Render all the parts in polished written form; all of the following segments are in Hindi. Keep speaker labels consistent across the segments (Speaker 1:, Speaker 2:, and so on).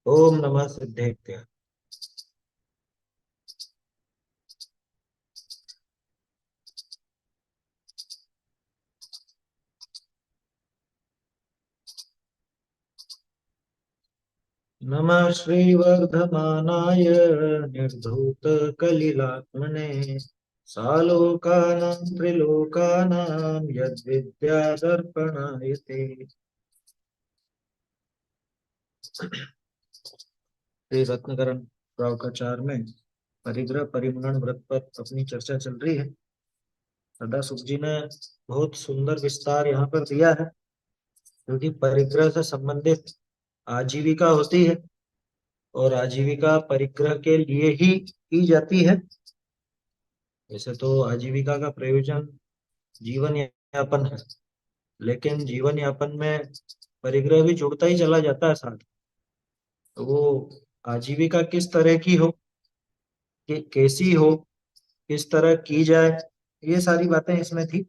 Speaker 1: ओम नमः सिद्धेभ्यः। नमः श्रीवर्धमानाय निर्धूतकलिलात्मने सालोकानां त्रिलोकानां यद्विद्यादर्पणाय ते। श्री रत्नकरण प्रावकाचार में परिग्रह परिमरण व्रत पर अपनी चर्चा चल रही है। सदा सुख जी ने बहुत सुंदर विस्तार यहाँ पर दिया है, क्योंकि परिग्रह से संबंधित आजीविका होती है और आजीविका परिग्रह के लिए ही की जाती है। वैसे तो आजीविका का प्रयोजन जीवन यापन है, लेकिन जीवन यापन में परिग्रह भी जुड़ता ही चला जाता है साथ। तो वो आजीविका किस तरह की हो, कि कैसी हो, किस तरह की जाए, ये सारी बातें इसमें थी।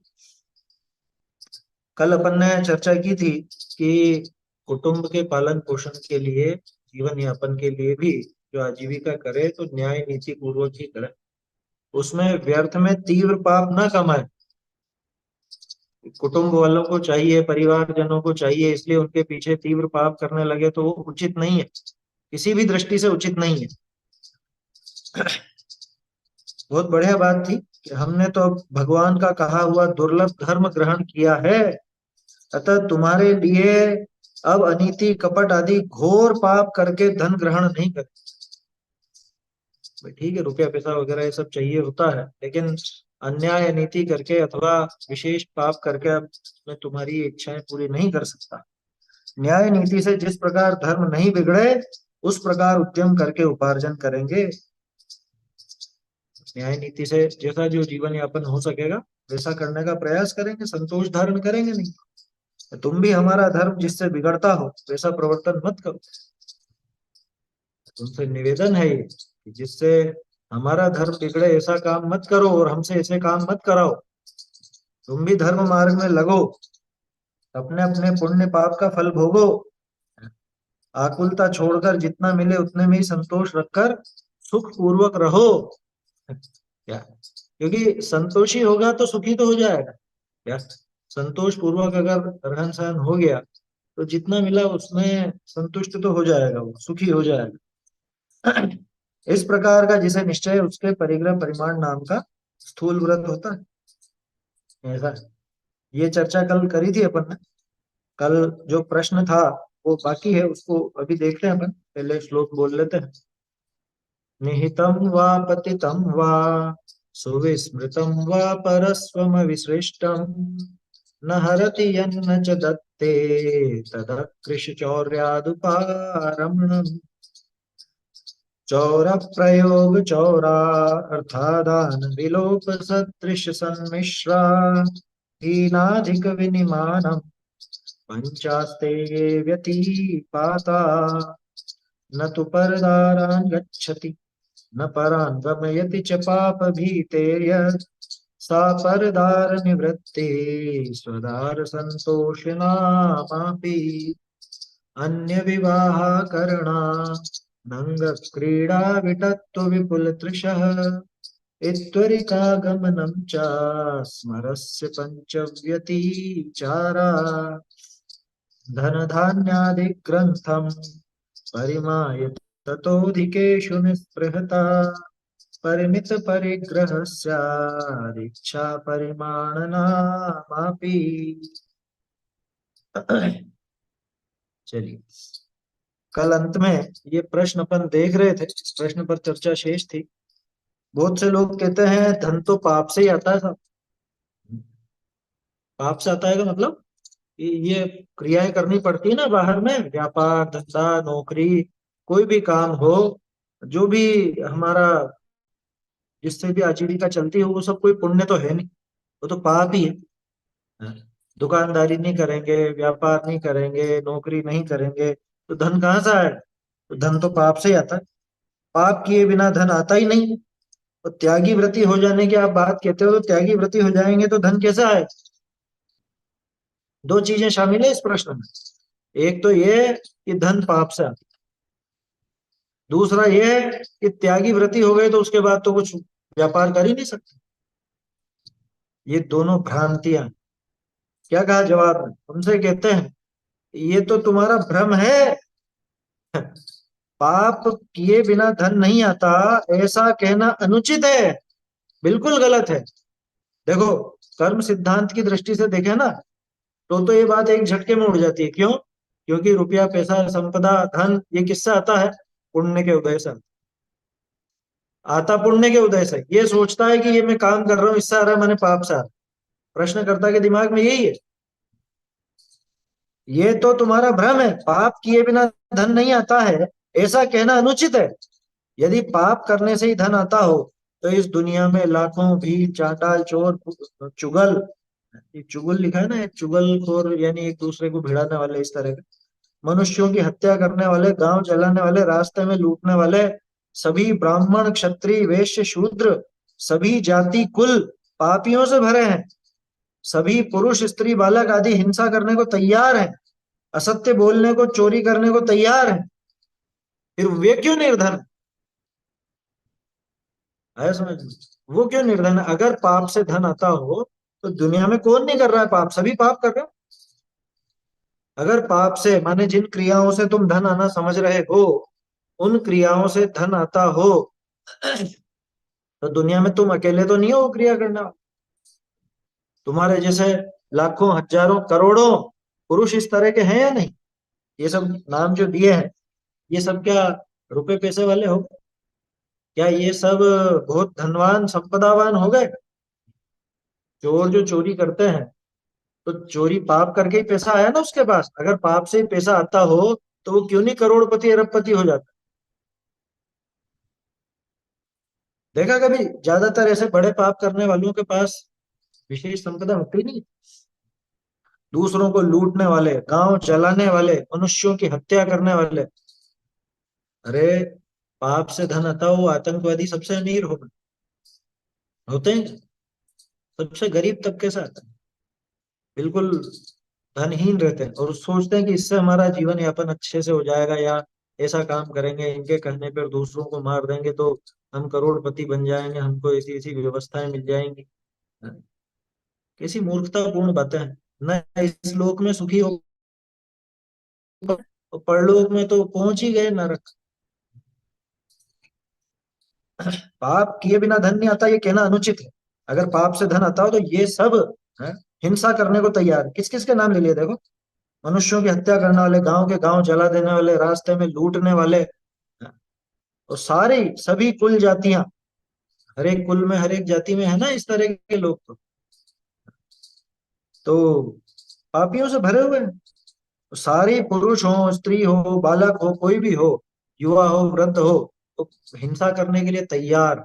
Speaker 1: कल अपन ने चर्चा की थी कि कुटुंब के पालन पोषण के लिए, जीवन यापन के लिए भी जो आजीविका करे तो न्याय नीति पूर्वक ही करे, उसमें व्यर्थ में तीव्र पाप न कमाए। कुटुंब वालों को चाहिए, परिवारजनों को चाहिए, इसलिए उनके पीछे तीव्र पाप करने लगे तो वो उचित नहीं है, किसी भी दृष्टि से उचित नहीं है। बहुत बढ़िया बात थी कि हमने तो अब भगवान का कहा हुआ दुर्लभ धर्म ग्रहण किया है, अतः तुम्हारे लिए अब अनीति कपट आदि घोर पाप करके धन ग्रहण नहीं कर। भाई ठीक है, रुपया पैसा वगैरह ये सब चाहिए होता है, लेकिन अन्याय अनीति करके अथवा विशेष पाप करके अब मैं तुम्हारी इच्छाएं पूरी नहीं कर सकता। न्याय नीति से जिस प्रकार धर्म नहीं बिगड़े, उस प्रकार उद्यम करके उपार्जन करेंगे। न्याय नीति से जैसा जो जीवन यापन हो सकेगा वैसा करने का प्रयास करेंगे, संतोष धारण करेंगे नहीं। तुम भी हमारा धर्म जिससे बिगड़ता हो वैसा प्रवर्तन मत करो। तुमसे निवेदन है ये कि जिससे हमारा धर्म बिगड़े ऐसा काम मत करो और हमसे ऐसे काम मत कराओ। तुम भी धर्म मार्ग में लगो, अपने अपने पुण्य पाप का फल भोगो, आकुलता छोड़कर जितना मिले उतने में ही संतोष रखकर सुख पूर्वक रहो। क्या, क्योंकि संतोषी होगा तो सुखी तो हो जाएगा। क्या, संतोष पूर्वक अगर रहन सहन हो गया तो जितना मिला उसमें संतुष्ट तो हो जाएगा, वो सुखी हो जाएगा। इस प्रकार का जिसे निश्चय है, उसके परिग्रह परिमाण नाम का स्थूल व्रत होता है। ऐसा ये चर्चा कल करी थी अपन ने। कल जो प्रश्न था वो बाकी है, उसको अभी देखते हैं अपन, पहले श्लोक बोल लेते हैं। निहितं वा पतितं वा सुविस्मृतं वा परस्वमविसृष्टं न हरति यन्न च दत्ते तदकृशचौर्यादुपारम्भम्। चौरप्रयोग चौरार्थादान विलोप सदृश सन्मिश्रा हीनाधिक विनिमानम् पंचास्ते ये व्यतीपाता न तु परदारान् गच्छति न परान् गमयति च पापभीतेर्य सा परदार निवृत्ति स्वदार संतोषिणामापि अन्य विवाहकरणा नंग क्रीडा विटत्तु विपुलतृषः इत्वरिकागमनं च स्मरस्य पञ्चव्यतिचारा धनधान्यादिग्रन्थं परिमाय ततोऽधिकेषु निःस्पृहता परिमित परिग्रह स्यादिच्छा परिमाणनामापि। चलिए, कल अंत में ये प्रश्न अपन देख रहे थे, इस प्रश्न पर चर्चा शेष थी। बहुत से लोग कहते हैं धन तो पाप से ही आता है साहब। पाप से आता है का मतलब ये क्रियाएं करनी पड़ती है ना, बाहर में व्यापार धंधा नौकरी, कोई भी काम हो, जो भी हमारा जिससे भी आजीविका चलती है, वो सब कोई पुण्य तो है नहीं, वो तो पाप ही है। हाँ। दुकानदारी नहीं करेंगे, व्यापार नहीं करेंगे, नौकरी नहीं करेंगे तो धन कहाँ से आएगा? तो धन तो पाप से ही आता है। पाप किए बिना धन आता ही नहीं। तो त्यागी व्रती हो जाने की आप बात कहते हो, तो त्यागी व्रती हो जाएंगे तो धन कैसे आए? दो चीजें शामिल है इस प्रश्न में। एक तो ये कि धन पाप से आता है, दूसरा ये है कि त्यागी व्रती हो गए तो उसके बाद तो कुछ व्यापार कर ही नहीं सकते। ये दोनों भ्रांतियां हैं। क्या कहा जवाब में? उनसे कहते हैं ये तो तुम्हारा भ्रम है। पाप किए बिना धन नहीं आता, ऐसा कहना अनुचित है, बिल्कुल गलत है। देखो, कर्म सिद्धांत की दृष्टि से देखें ना, तो ये बात एक झटके में उड़ जाती है। क्यों? क्योंकि रुपया, पैसा, संपदा, धन ये किससे आता है? पुण्य के उदय से आता। पुण्य के उदय से ये सोचता है कि ये मैं काम कर रहा हूँ इससे आ रहा है, मैंने पाप से आ रहा है। प्रश्नकर्ता के दिमाग में यही है। ये तो तुम्हारा भ्रम है, पाप किए बिना धन नहीं आता है, ऐसा कहना अनुचित है। यदि पाप करने से ही धन आता हो तो इस दुनिया में लाखों भी चांडाल, चोर, चुगल, ये चुगल लिखा है ना, ये चुगलखोर यानी एक दूसरे को भिड़ाने वाले, इस तरह के मनुष्यों की हत्या करने वाले, गांव जलाने वाले, रास्ते में लूटने वाले, सभी ब्राह्मण, क्षत्रिय, वैश्य, शूद्र, सभी जाति कुल पापियों से भरे हैं। सभी पुरुष, स्त्री, बालक आदि हिंसा करने को तैयार हैं, असत्य बोलने को, चोरी करने को तैयार हैं। फिर वे क्यों निर्धन है? समझ में? वो क्यों निर्धन है? अगर पाप से धन आता हो तो दुनिया में कौन नहीं कर रहा है पाप? सभी पाप कर रहे हो। अगर पाप से माने जिन क्रियाओं से तुम धन आना समझ रहे हो, उन क्रियाओं से धन आता हो तो दुनिया में तुम अकेले तो नहीं हो वो क्रिया करने वाले। तुम्हारे जैसे लाखों, हजारों, करोड़ों पुरुष इस तरह के हैं या नहीं? ये सब नाम जो दिए हैं, ये सब क्या रुपए पैसे वाले हो? क्या ये सब बहुत धनवान, संपदावान हो गए? चोर जो चोरी करते हैं, तो चोरी पाप करके ही पैसा आया ना उसके पास। अगर पाप से ही पैसा आता हो तो वो क्यों नहीं करोड़पति, अरबपति हो जाता? देखा कभी? ज्यादातर ऐसे बड़े पाप करने वालों के पास विशेष संपदा होती नहीं। दूसरों को लूटने वाले, गांव जलाने वाले, मनुष्यों की हत्या करने वाले, अरे पाप से धन आता हो, वो आतंकवादी सबसे अमीर होते हैं, सबसे गरीब तबके से आता है, बिल्कुल धनहीन रहते हैं और सोचते हैं कि इससे हमारा जीवन यापन अच्छे से हो जाएगा, या ऐसा काम करेंगे इनके कहने पर दूसरों को मार देंगे तो हम करोड़पति बन जाएंगे, हमको ऐसी ऐसी व्यवस्थाएं मिल जाएंगी। कैसी मूर्खतापूर्ण बातें हैं। न इस लोक में सुखी हो, और परलोक में तो पहुंच ही गए नरक। पाप किए बिना धन नहीं आता, ये कहना अनुचित है। अगर पाप से धन आता हो तो ये सब है, हिंसा करने को तैयार। किस किस के नाम ले लिए देखो? मनुष्यों की हत्या करने वाले, गांव के गांव जला देने वाले, रास्ते में लूटने वाले, है, और सारी सभी कुल जातियां, हर एक कुल में, हर एक जाति में है ना इस तरह के लोग, तो पापियों से भरे हुए हैं। तो सारी पुरुष हो, स्त्री हो, बालक हो, कोई भी हो, युवा हो, वृद्ध हो, तो हिंसा करने के लिए तैयार।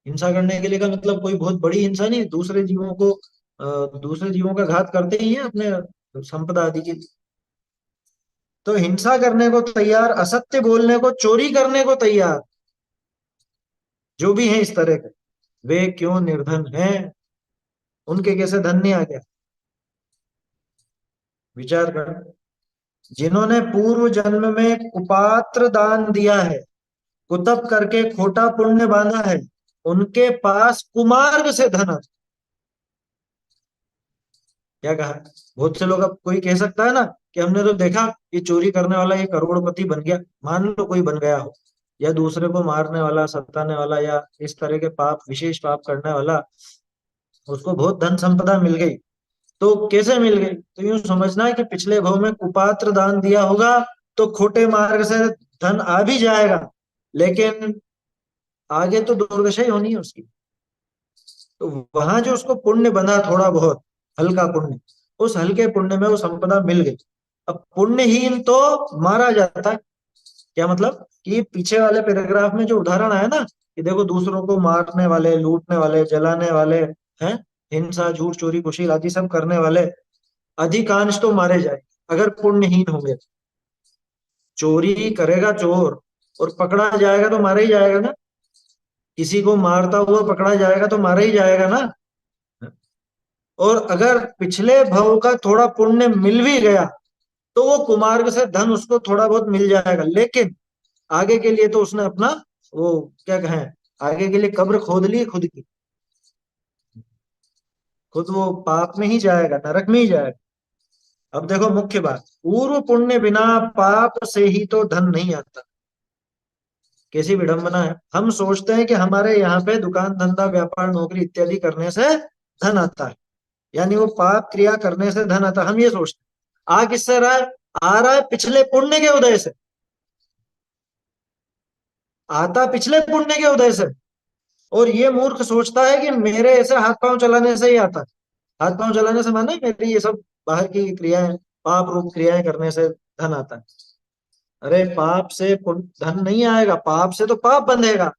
Speaker 1: हिंसा करने के लिए का मतलब कोई बहुत बड़ी हिंसा नहीं, दूसरे जीवों को दूसरे जीवों का घात करते ही हैं अपने संपदा आदि की। तो हिंसा करने को तैयार, असत्य बोलने को, चोरी करने को तैयार, जो भी हैं इस तरह के, वे क्यों निर्धन हैं? उनके कैसे धन नहीं आ गया? विचार कर। जिन्होंने पूर्व जन्म में कुपात्र दान दिया है, कुतप करके खोटा पुण्य बांधा है, उनके पास कुमार्ग से धन आता। क्या कहा? बहुत से लोग, अब कोई कह सकता है ना कि हमने तो देखा ये चोरी करने वाला ये करोड़पति बन गया। मान लो कोई बन गया हो, या दूसरे को मारने वाला, सताने वाला, या इस तरह के पाप, विशेष पाप करने वाला, उसको बहुत धन संपदा मिल गई। तो कैसे मिल गई? तो यूं समझना है कि पिछले भव में कुपात्र दान दिया होगा, तो खोटे मार्ग से धन आ भी जाएगा, लेकिन आगे तो दुर्दशा ही होनी है उसकी। तो वहां जो उसको पुण्य बना, थोड़ा बहुत हल्का पुण्य, उस हल्के पुण्य में वो संपदा मिल गई। अब पुण्यहीन तो मारा जाता है। क्या मतलब? कि पीछे वाले पैराग्राफ में जो उदाहरण आया ना, कि देखो दूसरों को मारने वाले, लूटने वाले, जलाने वाले हैं, हिंसा, झूठ, चोरी, कुशील आदि सब करने वाले, अधिकांश तो मारे जाए अगर पुण्यहीन होंगे। चोरी करेगा चोर और पकड़ा जाएगा तो मारा ही जाएगा ना। किसी को मारता हुआ पकड़ा जाएगा तो मारा ही जाएगा ना। और अगर पिछले भव का थोड़ा पुण्य मिल भी गया तो वो कुमार्ग से धन उसको थोड़ा बहुत मिल जाएगा। लेकिन आगे के लिए तो उसने अपना वो क्या कहें, आगे के लिए कब्र खोद ली खुद की। खुद वो पाप में ही जाएगा, नरक में ही जाएगा। अब देखो मुख्य बात, पूर्व पुण्य बिना पाप से ही तो धन नहीं आता। कैसी विडंबना है, हम सोचते हैं कि हमारे यहाँ पे दुकान धंधा व्यापार नौकरी इत्यादि करने से धन आता है, यानी वो पाप क्रिया करने से धन आता है, हम ये सोचते हैं। आ किससे रहा है? आ रहा है पिछले पुण्य के उदय से। आता पिछले पुण्य के उदय से। और ये मूर्ख सोचता है कि मेरे ऐसे हाथ पांव चलाने से ही आता है। हाथ पांव चलाने से माने मेरी ये सब बाहर की क्रियाएं, पाप रूप क्रियाएं करने से धन आता है। अरे पाप से धन नहीं आएगा, पाप से तो पाप बंधेगा।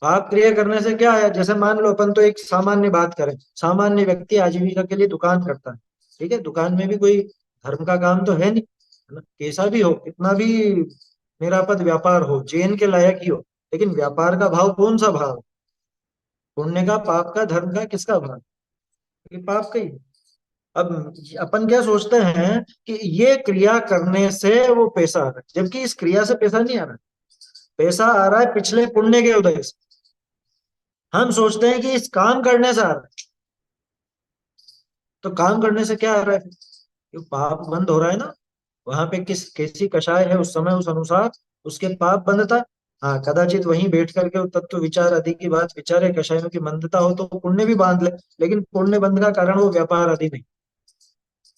Speaker 1: पाप क्रिया करने से क्या है, जैसे मान लो अपन तो एक सामान्य बात करें, सामान्य व्यक्ति आजीविका के लिए दुकान करता है। ठीक है, दुकान में भी कोई धर्म का काम तो है नहीं, है ना? कैसा भी हो, कितना भी निरापद व्यापार हो, चेन के लायक ही हो, लेकिन व्यापार का भाव कौन सा भाव? पुण्य का, पाप का, धर्म का, किसका भाव? ये पाप का ही। अब अपन क्या सोचते हैं कि ये क्रिया करने से वो पैसा आ रहा है, जबकि इस क्रिया से पैसा नहीं आ रहा। पैसा आ रहा है पिछले पुण्य के उदय से। हम सोचते हैं कि इस काम करने से आ रहा है, तो काम करने से क्या आ रहा है? क्यों, पाप बंद हो रहा है ना। वहां पे किस कैसी कषाय है उस समय, उस अनुसार उसके पाप बंधता है। हाँ, कदाचित वहीं बैठ करके वो तत्व विचार आदि की बात विचारे, कषायों की मंदता हो तो पुण्य भी बांध ले। लेकिन पुण्य बंध का कारण वो व्यापार आदि नहीं,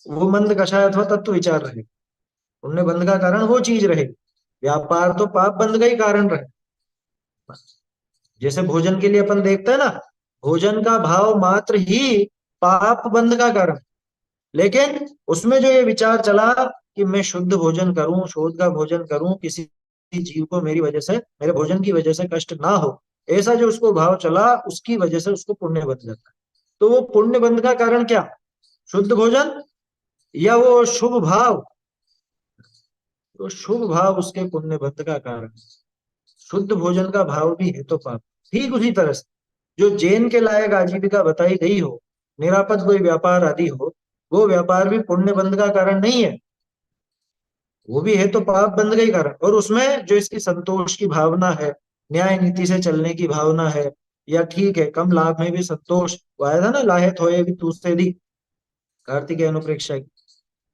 Speaker 1: वो मंद कषाय अथवा तत्व विचार रहे। पुण्य बंध का कारण वो चीज रहे, व्यापार तो पाप बंध का ही कारण रहे। जैसे भोजन के लिए अपन देखते हैं ना, भोजन का भाव मात्र ही पाप बंध का कारण। लेकिन उसमें जो ये विचार चला कि मैं शुद्ध भोजन करूं, शोध का भोजन करूं, किसी जीव को मेरी वजह से, मेरे भोजन की वजह से कष्ट ना हो, ऐसा जो उसको भाव चला, उसकी वजह से उसको पुण्य बन जाता है। तो वो पुण्य बंध का कारण क्या? शुद्ध भोजन या वो शुभ भाव? तो शुभ भाव उसके पुण्य बंध का कारण। शुद्ध भोजन का भाव भी है तो पाप। ठीक उसी तरह से जो जैन के लायक आजीविका बताई गई हो, निरापद कोई व्यापार आदि हो, वो व्यापार भी पुण्य बंध का कारण नहीं है, वो भी है तो पाप बंध का ही कारण। और उसमें जो इसकी संतोष की भावना है, न्याय नीति से चलने की भावना है, या ठीक है कम लाभ में भी संतोष, वो आया था ना, लाहे थोए भी तुझसे दी, कार्तिक अनुप्रेक्षा की,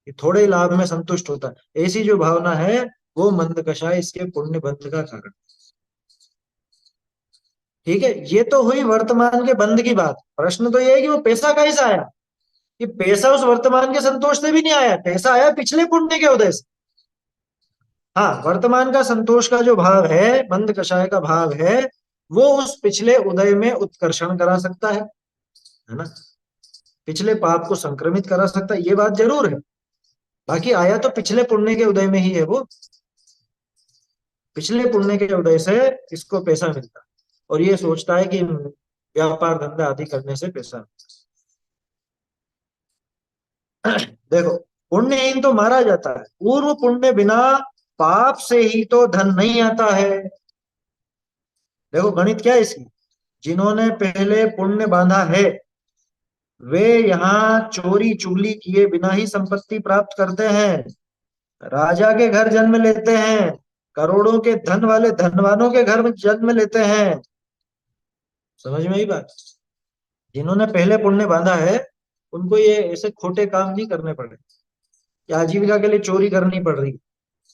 Speaker 1: कि थोड़े लाभ में संतुष्ट होता है, ऐसी जो भावना है, वो मंद कषाय इसके पुण्य बंध का कारण। ठीक है, ये तो हुई वर्तमान के बंद की बात। प्रश्न तो ये है कि वो पैसा कैसे आया? कि पैसा उस वर्तमान के संतोष से भी नहीं आया, पैसा आया पिछले पुण्य के उदय से। हाँ, वर्तमान का संतोष का जो भाव है, मंद कषाय का भाव है, वो उस पिछले उदय में उत्कर्षण करा सकता है ना, पिछले पाप को संक्रमित करा सकता है, ये बात जरूर है। बाकी आया तो पिछले पुण्य के उदय में ही है वो। पिछले पुण्य के उदय से इसको पैसा मिलता है, और ये सोचता है कि व्यापार धंधा आदि करने से पैसा। देखो, पुण्यहीन तो मारा जाता है, पूर्व पुण्य बिना पाप से ही तो धन नहीं आता है। देखो गणित क्या है इसकी, जिन्होंने पहले पुण्य बांधा है, वे यहाँ चोरी चुगली किए बिना ही संपत्ति प्राप्त करते हैं, राजा के घर जन्म लेते हैं, करोड़ों के धन वाले धनवानों के घर में जन्म लेते हैं। समझ में आई बात? जिन्होंने पहले पुण्य बांधा है, उनको ये ऐसे खोटे काम नहीं करने पड़ रहे कि आजीविका के लिए चोरी करनी पड़ रही,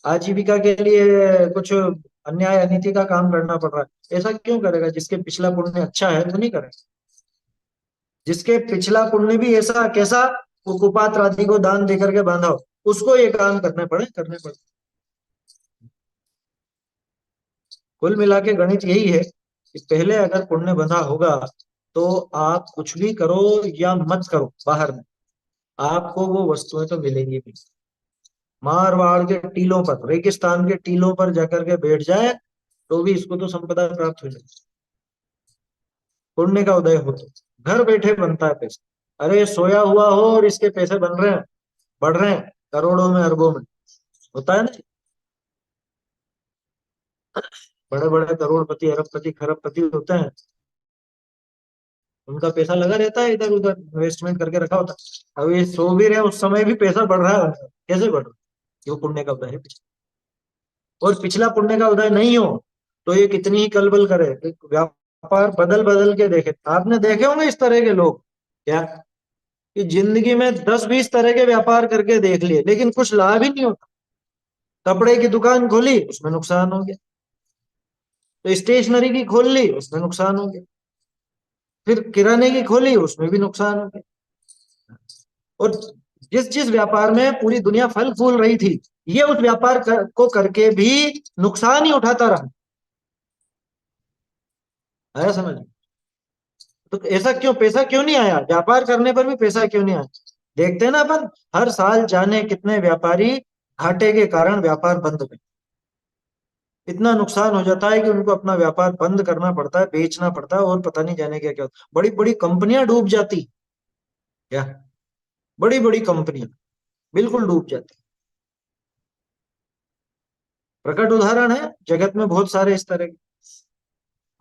Speaker 1: आजीविका के लिए कुछ अन्याय अनीति का काम करना पड़ रहा है। ऐसा क्यों करेगा? जिसके पिछला पुण्य अच्छा है वो नहीं करेगा। जिसके पिछला पुण्य भी ऐसा कैसा, वो कुपात्र आदि को दान दे करके बांधा हो, उसको ये काम करने पड़े। कुल मिला के गणित यही है कि पहले अगर पुण्य बंधा होगा, तो आप कुछ भी करो या मत करो बाहर में, आपको वो वस्तुएं तो मिलेंगी भी। मारवाड़ के टीलों पर, रेगिस्तान के टीलों पर जाकर के बैठ जाए, तो भी इसको तो संपदा प्राप्त हो जाए, पुण्य का उदय हो तो। घर बैठे बनता है पैसा। अरे सोया हुआ हो और इसके पैसे बन रहे हैं, बढ़ रहे हैं, करोड़ों में अरबों में, होता है ना। बड़े बड़े करोड़पति अरबपति खरबपति होते हैं, उनका पैसा लगा रहता है इधर उधर, इन्वेस्टमेंट करके रखा होता है। अब ये सो भी रहे हैं, उस समय भी पैसा बढ़ रहा है उनका। कैसे बढ़ रहा है? क्यों? पुण्य का उदय है। और पिछला पुण्य का उदय नहीं हो तो ये कितनी ही कलबल करे, कि व्यापार बदल बदल के देखे। आपने देखे होंगे इस तरह के लोग, क्या कि जिंदगी में 10-20 तरह के व्यापार करके देख लिए लेकिन कुछ लाभ ही नहीं होता। कपड़े की दुकान खोली उसमें नुकसान हो गया, तो स्टेशनरी की खोल ली उसमें नुकसान हो गया, फिर किराने की खोली उसमें भी नुकसान हो गया। और जिस जिस व्यापार में पूरी दुनिया फल फूल रही थी, ये उस व्यापार को करके भी नुकसान ही उठाता रहा। आया समझ? तो ऐसा क्यों, पैसा क्यों नहीं आया व्यापार करने पर भी, पैसा क्यों नहीं आया? देखते हैं ना अपन, हर साल जाने कितने व्यापारी घाटे के कारण व्यापार बंद कर, इतना नुकसान हो जाता है कि उनको अपना व्यापार बंद करना पड़ता है, बेचना पड़ता है, और पता नहीं जाने क्या क्या बड़ी बड़ी कंपनियां डूब जाती, क्या बड़ी बड़ी कंपनियां बिल्कुल डूब जाती। प्रकट उदाहरण है जगत में बहुत सारे इस तरह के।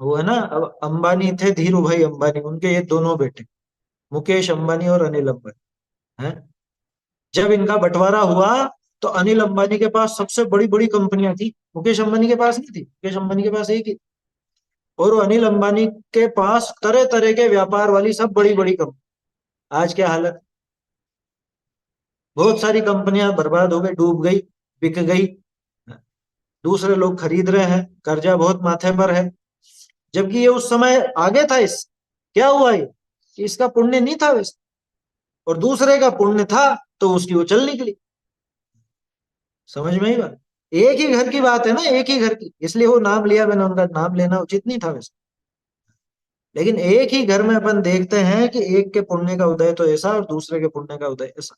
Speaker 1: वो है ना, अब अंबानी थे, धीरू भाई अंबानी, उनके ये दोनों बेटे मुकेश अंबानी और अनिल अंबानी हैं। जब इनका बंटवारा हुआ तो अनिल अंबानी के पास सबसे बड़ी बड़ी कंपनियां थी, मुकेश अंबानी के पास नहीं थी, मुकेश अंबानी के पास एक ही। और वो अनिल अंबानी के पास तरह तरह के व्यापार वाली सब बड़ी बड़ी कंपनी। आज क्या हालत, बहुत सारी कंपनियां बर्बाद हो गई, डूब गई, बिक गई, दूसरे लोग खरीद रहे हैं, कर्जा बहुत माथे पर है। जबकि ये उस समय आगे था इस, क्या हुआ ये कि इसका पुण्य नहीं था वैसे, और दूसरे का पुण्य था तो उसकी वो चल निकली। समझ में ही बात, एक ही घर की बात है ना, एक ही घर की, इसलिए वो नाम लिया, मैंने उनका नाम लेना उचित नहीं था वैसे। लेकिन एक ही घर में अपन देखते हैं कि एक के पुण्य का उदय तो ऐसा और दूसरे के पुण्य का उदय ऐसा।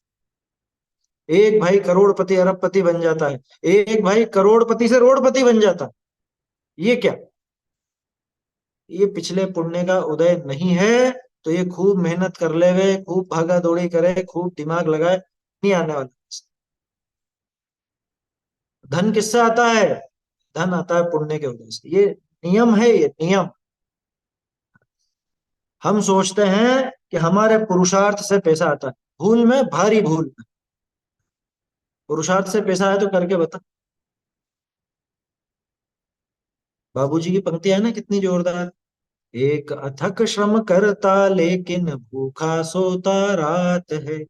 Speaker 1: एक भाई करोड़पति अरबपति बन जाता है, एक भाई करोड़पति से रोड़पति बन जाता है। ये क्या, ये पिछले पुण्य का उदय नहीं है। तो ये खूब मेहनत कर ले वे, खूब भागा दौड़ी करे, खूब दिमाग लगाए, नहीं आने वाला। धन किससे आता है? धन आता है पुण्य के उदय से, ये नियम है, ये नियम। हम सोचते हैं कि हमारे पुरुषार्थ से पैसा आता है, भूल में भारी भूल में। पुरुषार्थ से पैसा आया तो करके बता। बाबूजी की पंक्ति है ना कितनी जोरदार। एक अथक श्रम करता लेकिन भूखा सोता रात है,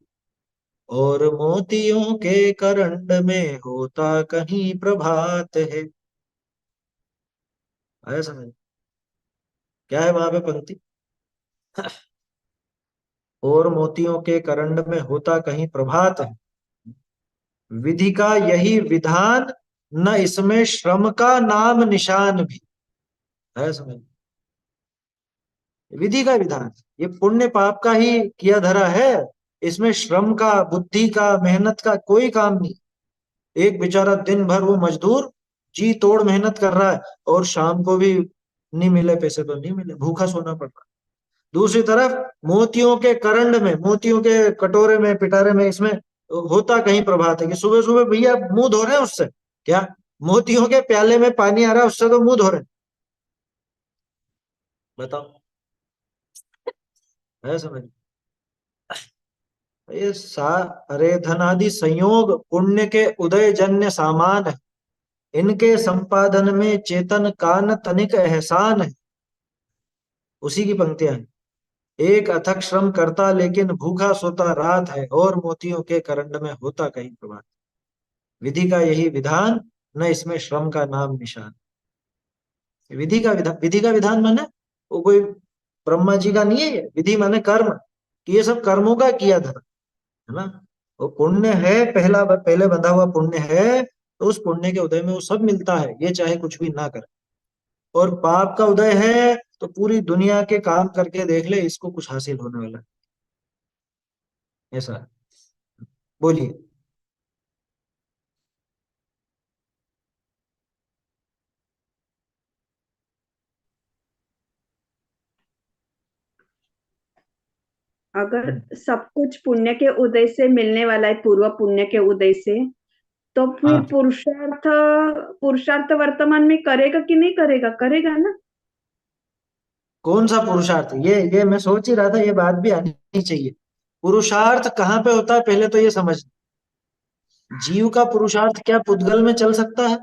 Speaker 1: और मोतियों के करंड में होता कहीं प्रभात है। आया समझ? क्या है वहां पे पंक्ति? और मोतियों के करंड में होता कहीं प्रभात है, विधि का यही विधान, न इसमें श्रम का नाम निशान भी। है समझ? विधि का विधान, ये पुण्य पाप का ही किया धरा है, इसमें श्रम का, बुद्धि का, मेहनत का कोई काम नहीं। एक बेचारा दिन भर वो मजदूर जी तोड़ मेहनत कर रहा है, और शाम को भी नहीं मिले पैसे तो नहीं मिले, भूखा सोना पड़ रहा। दूसरी तरफ मोतियों के करंड में, मोतियों के कटोरे में, पिटारे में, इसमें होता कहीं प्रभात है, कि सुबह सुबह भैया मुंह धो रहे हैं उससे, क्या मोतियों के प्याले में पानी आ रहा है उससे तो मुंह धो रहे हैं। बताओ, है समझ? ये सा अरे धनादि संयोग पुण्य के उदय जन्य सामान है, इनके संपादन में चेतन का न तनिक एहसान है। उसी की पंक्तियां हैं। एक अथक श्रम करता लेकिन भूखा सोता रात है, और मोतियों के करंड में होता कहीं प्रभात। विधि का यही विधान, न इसमें श्रम का नाम निशान। विधि का विधान, विधि का विधान माने वो कोई ब्रह्मा जी का नहीं है, ये विधि माने कर्म, कि ये सब कर्मों का किया धर्म है ना। वो पुण्य है, पहला पहले बंधा हुआ पुण्य है, तो उस पुण्य के उदय में वो सब मिलता है, ये चाहे कुछ भी ना करे। और पाप का उदय है तो पूरी दुनिया के काम करके देख ले, इसको कुछ हासिल होने वाला है। ऐसा है। बोलिए।
Speaker 2: अगर
Speaker 1: हम्म,
Speaker 2: सब कुछ पुण्य के उदय से मिलने वाला है, पूर्व पुण्य के उदय से, तो फिर
Speaker 1: हाँ,
Speaker 2: पुरुषार्थ, पुरुषार्थ वर्तमान में करेगा कि नहीं करेगा? करेगा ना।
Speaker 1: कौन सा पुरुषार्थ? ये मैं सोच ही रहा था, ये बात भी आनी चाहिए। पुरुषार्थ कहाँ पे होता है पहले तो ये समझ। जीव का पुरुषार्थ क्या पुद्गल में चल सकता है?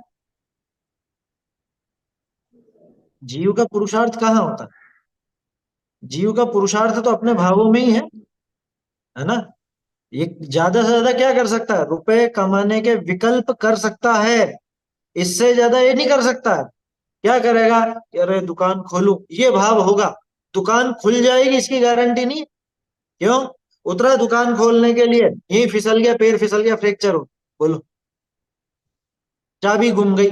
Speaker 1: जीव का पुरुषार्थ कहाँ होता है? जीव का पुरुषार्थ तो अपने भावों में ही है ना। ये ज्यादा से ज्यादा क्या कर सकता है? रुपए कमाने के विकल्प कर सकता है, इससे ज्यादा ये नहीं कर सकता है। क्या करेगा कि अरे दुकान खोलूं, ये भाव होगा। दुकान खुल जाएगी इसकी गारंटी नहीं। क्यों? उतरा दुकान खोलने के लिए, यही फिसल गया, पैर फिसल गया, फ्रैक्चर हो। बोलो, चाबी गुम गई,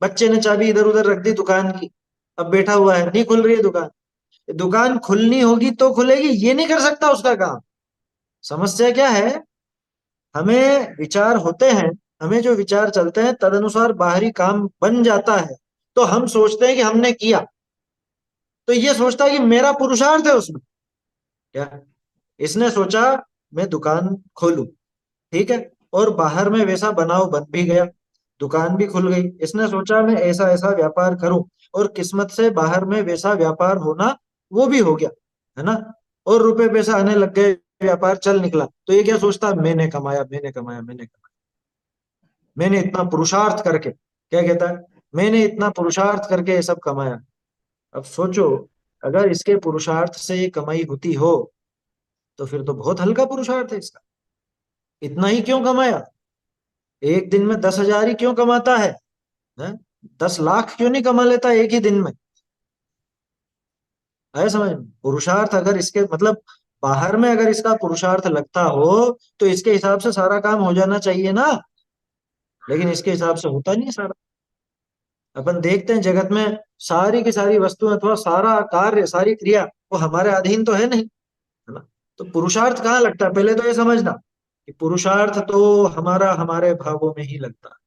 Speaker 1: बच्चे ने चाबी इधर उधर रख दी दुकान की, अब बैठा हुआ है, नहीं खुल रही है दुकान। दुकान खुलनी होगी तो खुलेगी, ये नहीं कर सकता उसका काम। समस्या क्या है? हमें विचार होते हैं, हमें जो विचार चलते हैं तदनुसार बाहरी काम बन जाता है, तो हम सोचते हैं कि हमने किया, तो ये सोचता है कि मेरा पुरुषार्थ है उसमें। क्या? इसने सोचा मैं दुकान खोलूं, ठीक है, और बाहर में वैसा बनाव बन भी गया, दुकान भी खुल गई। इसने सोचा मैं ऐसा ऐसा व्यापार करूं, और किस्मत से बाहर में वैसा व्यापार होना वो भी हो गया, है ना। और रुपए पैसा आने लग गए, व्यापार चल निकला, तो ये क्या सोचता? मैंने कमाया, मैंने कमाया, मैंने कमाया, मैंने इतना पुरुषार्थ करके, क्या कहता है, मैंने इतना पुरुषार्थ करके ये सब कमाया। अब सोचो, अगर इसके पुरुषार्थ से ये कमाई होती हो, तो फिर तो बहुत हल्का पुरुषार्थ है इसका। इतना ही क्यों कमाया? एक दिन में 10,000 ही क्यों कमाता है? 10 लाख क्यों नहीं कमा लेता एक ही दिन में? आया समझ में? पुरुषार्थ अगर इसके मतलब बाहर में अगर इसका पुरुषार्थ लगता हो, तो इसके हिसाब से सारा काम हो जाना चाहिए ना। लेकिन इसके हिसाब से होता नहीं है सारा। अपन देखते हैं जगत में सारी की सारी वस्तुएं अथवा सारा कार्य, सारी क्रिया, वो हमारे अधीन तो है नहीं, है ना। तो पुरुषार्थ कहाँ लगता है? पहले तो ये समझना कि पुरुषार्थ तो हमारा हमारे भावों में ही लगता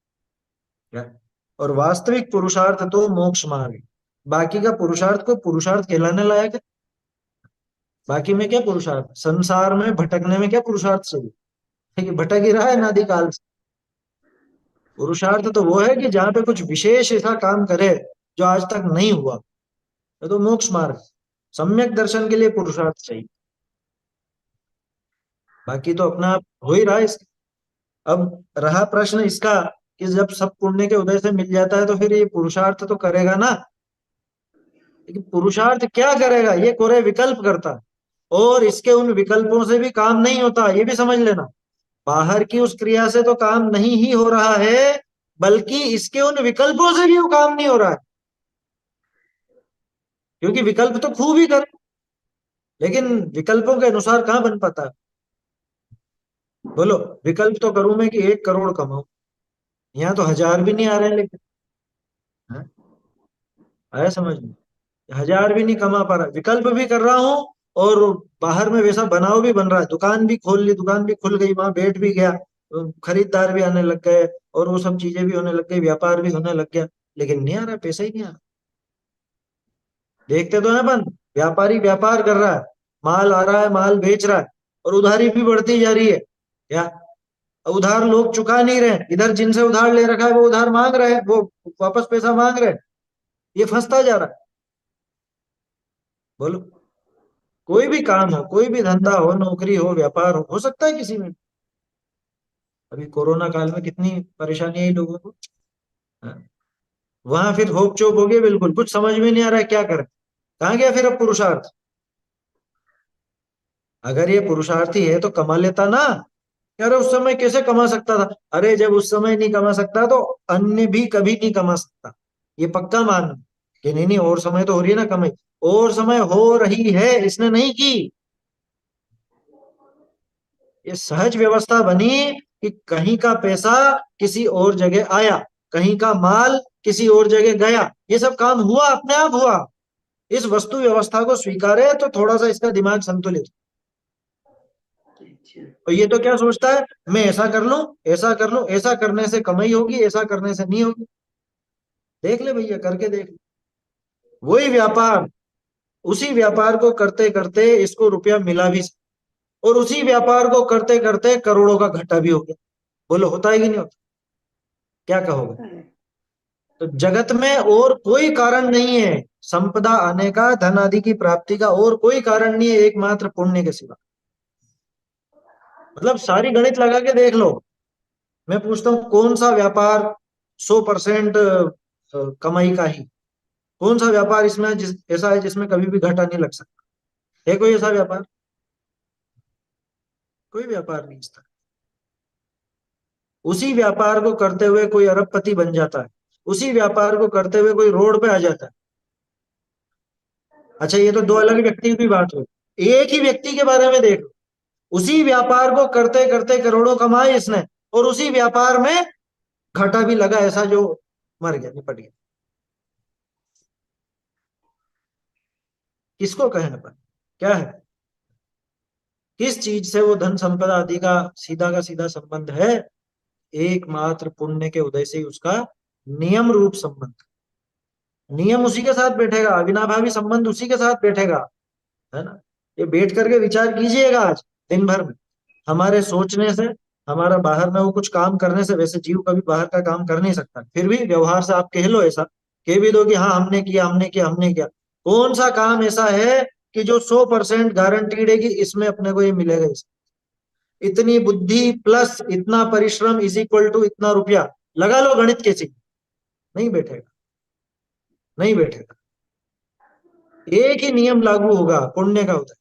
Speaker 1: है। और वास्तविक पुरुषार्थ तो मोक्ष मार्ग है। बाकी का पुरुषार्थ को पुरुषार्थ कहलाने लायक है? बाकी में क्या पुरुषार्थ? संसार में भटकने में क्या पुरुषार्थ चाहिए? कि भटक ही रहा है नादि काल से। पुरुषार्थ तो वो है कि जहाँ पे कुछ विशेष ऐसा काम करे जो आज तक नहीं हुआ। ये तो मोक्ष मार्ग, सम्यक दर्शन के लिए पुरुषार्थ चाहिए। बाकी तो अपना आप हो ही रहा है इसका। अब रहा प्रश्न इसका कि जब सब पुण्य के उदय से मिल जाता है तो फिर ये पुरुषार्थ तो करेगा ना। लेकिन पुरुषार्थ क्या करेगा? ये कोरे विकल्प करता है, और इसके उन विकल्पों से भी काम नहीं होता, ये भी समझ लेना। बाहर की उस क्रिया से तो काम नहीं ही हो रहा है, बल्कि इसके उन विकल्पों से भी वो काम नहीं हो रहा है। क्योंकि विकल्प तो खूब ही करे, लेकिन विकल्पों के अनुसार कहाँ बन पाता है? बोलो, विकल्प तो करूं मैं कि 1 करोड़ कमाऊं, यहाँ तो 1,000 भी नहीं आ रहे हैं, लेकिन हाँ, आया समझ में? 1,000 भी नहीं कमा पा रहा, विकल्प भी कर रहा हूँ, और बाहर में वैसा बनाव भी बन रहा है, दुकान भी खोल ली, दुकान भी खुल गई, वहां बैठ भी गया, खरीदार भी आने लग गए, और वो सब चीजें भी होने लग गई, व्यापार भी होने लग गया, लेकिन नहीं आ रहा, पैसा ही नहीं आ रहा। देखते तो है अपन, व्यापारी व्यापार कर रहा है, माल आ रहा है, माल बेच रहा है, और उधारी भी बढ़ती जा रही है। क्या? उधार लोग चुका नहीं रहे, इधर जिनसे उधार ले रखा है वो उधार मांग रहे हैं, वो वापस पैसा मांग रहे हैं, ये फंसता जा रहा है। बोलो, कोई भी काम हो, कोई भी धंधा हो, नौकरी हो, व्यापार हो सकता है किसी में। अभी कोरोना काल में कितनी परेशानी आई लोगों को। हाँ? वहां फिर होप चोप हो गए, बिल्कुल कुछ समझ में नहीं आ रहा है क्या करें। कहाँ गया फिर अब पुरुषार्थ? अगर ये पुरुषार्थी है तो कमा लेता ना। यार उस समय कैसे कमा सकता था? अरे जब उस समय नहीं कमा सकता तो अन्य भी कभी नहीं कमा सकता, ये पक्का मान। कि नहीं नहीं, और समय तो हो रही है ना कमाई, और समय हो रही है, इसने नहीं की। ये सहज व्यवस्था बनी कि कहीं का पैसा किसी और जगह आया, कहीं का माल किसी और जगह गया, ये सब काम हुआ, अपने आप हुआ। इस वस्तु व्यवस्था को स्वीकारे तो थोड़ा सा इसका दिमाग संतुलित।
Speaker 2: अच्छा।
Speaker 1: और ये तो क्या सोचता है, मैं ऐसा कर लूं, ऐसा कर लूं, ऐसा करने से कमाई होगी, ऐसा करने से नहीं होगी। देख ले भैया, करके देख ले। वही व्यापार, उसी व्यापार को करते करते इसको रुपया मिला भी, और उसी व्यापार को करते करते करोड़ों का घाटा भी हो गया। बोलो, होता है कि नहीं होता? क्या कहोगे?
Speaker 2: होता है।
Speaker 1: तो जगत में और कोई कारण नहीं है संपदा आने का, धन आदि की प्राप्ति का, और कोई कारण नहीं है एकमात्र पुण्य के सिवा। मतलब सारी गणित लगा के देख लो। मैं पूछता हूँ, कौन सा व्यापार 100% कमाई का ही? कौन सा व्यापार इसमें ऐसा है जिसमें कभी भी घाटा नहीं लग सकता? है कोई ऐसा व्यापार? कोई व्यापार नहीं इस तरह। उसी व्यापार को करते हुए कोई अरबपति बन जाता है, उसी व्यापार को करते हुए कोई रोड पे आ जाता है। अच्छा, ये तो दो अलग व्यक्ति की बात हो। एक ही व्यक्ति के बारे में देख लो, उसी व्यापार को करते करते करोड़ों कमाए इसने, और उसी व्यापार में घाटा भी लगा ऐसा, जो मर गया, निपट गया। किसको कहें अपन? क्या है? किस चीज से वो धन संपदा आदि का सीधा संबंध है? एकमात्र पुण्य के उदय से ही उसका नियम रूप संबंध। नियम उसी के साथ बैठेगा, अविनाभावी संबंध उसी के साथ बैठेगा, है ना? ये बैठ करके विचार कीजिएगा आज दिन भर में। हमारे सोचने से, हमारा बाहर में वो कुछ काम करने से, वैसे जीव कभी बाहर का काम कर नहीं सकता, फिर भी व्यवहार से आप कह लो ऐसा, कह भी दो कि हाँ हमने किया, हमने किया, हमने किया। कौन सा काम ऐसा है कि जो 100% गारंटीड है कि इसमें अपने को ये मिलेगा? इतनी बुद्धि प्लस इतना परिश्रम इज इक्वल टू इतना रुपया, लगा लो गणित कैसी, नहीं बैठेगा, नहीं बैठेगा। एक ही नियम लागू होगा, पुण्य का उदय।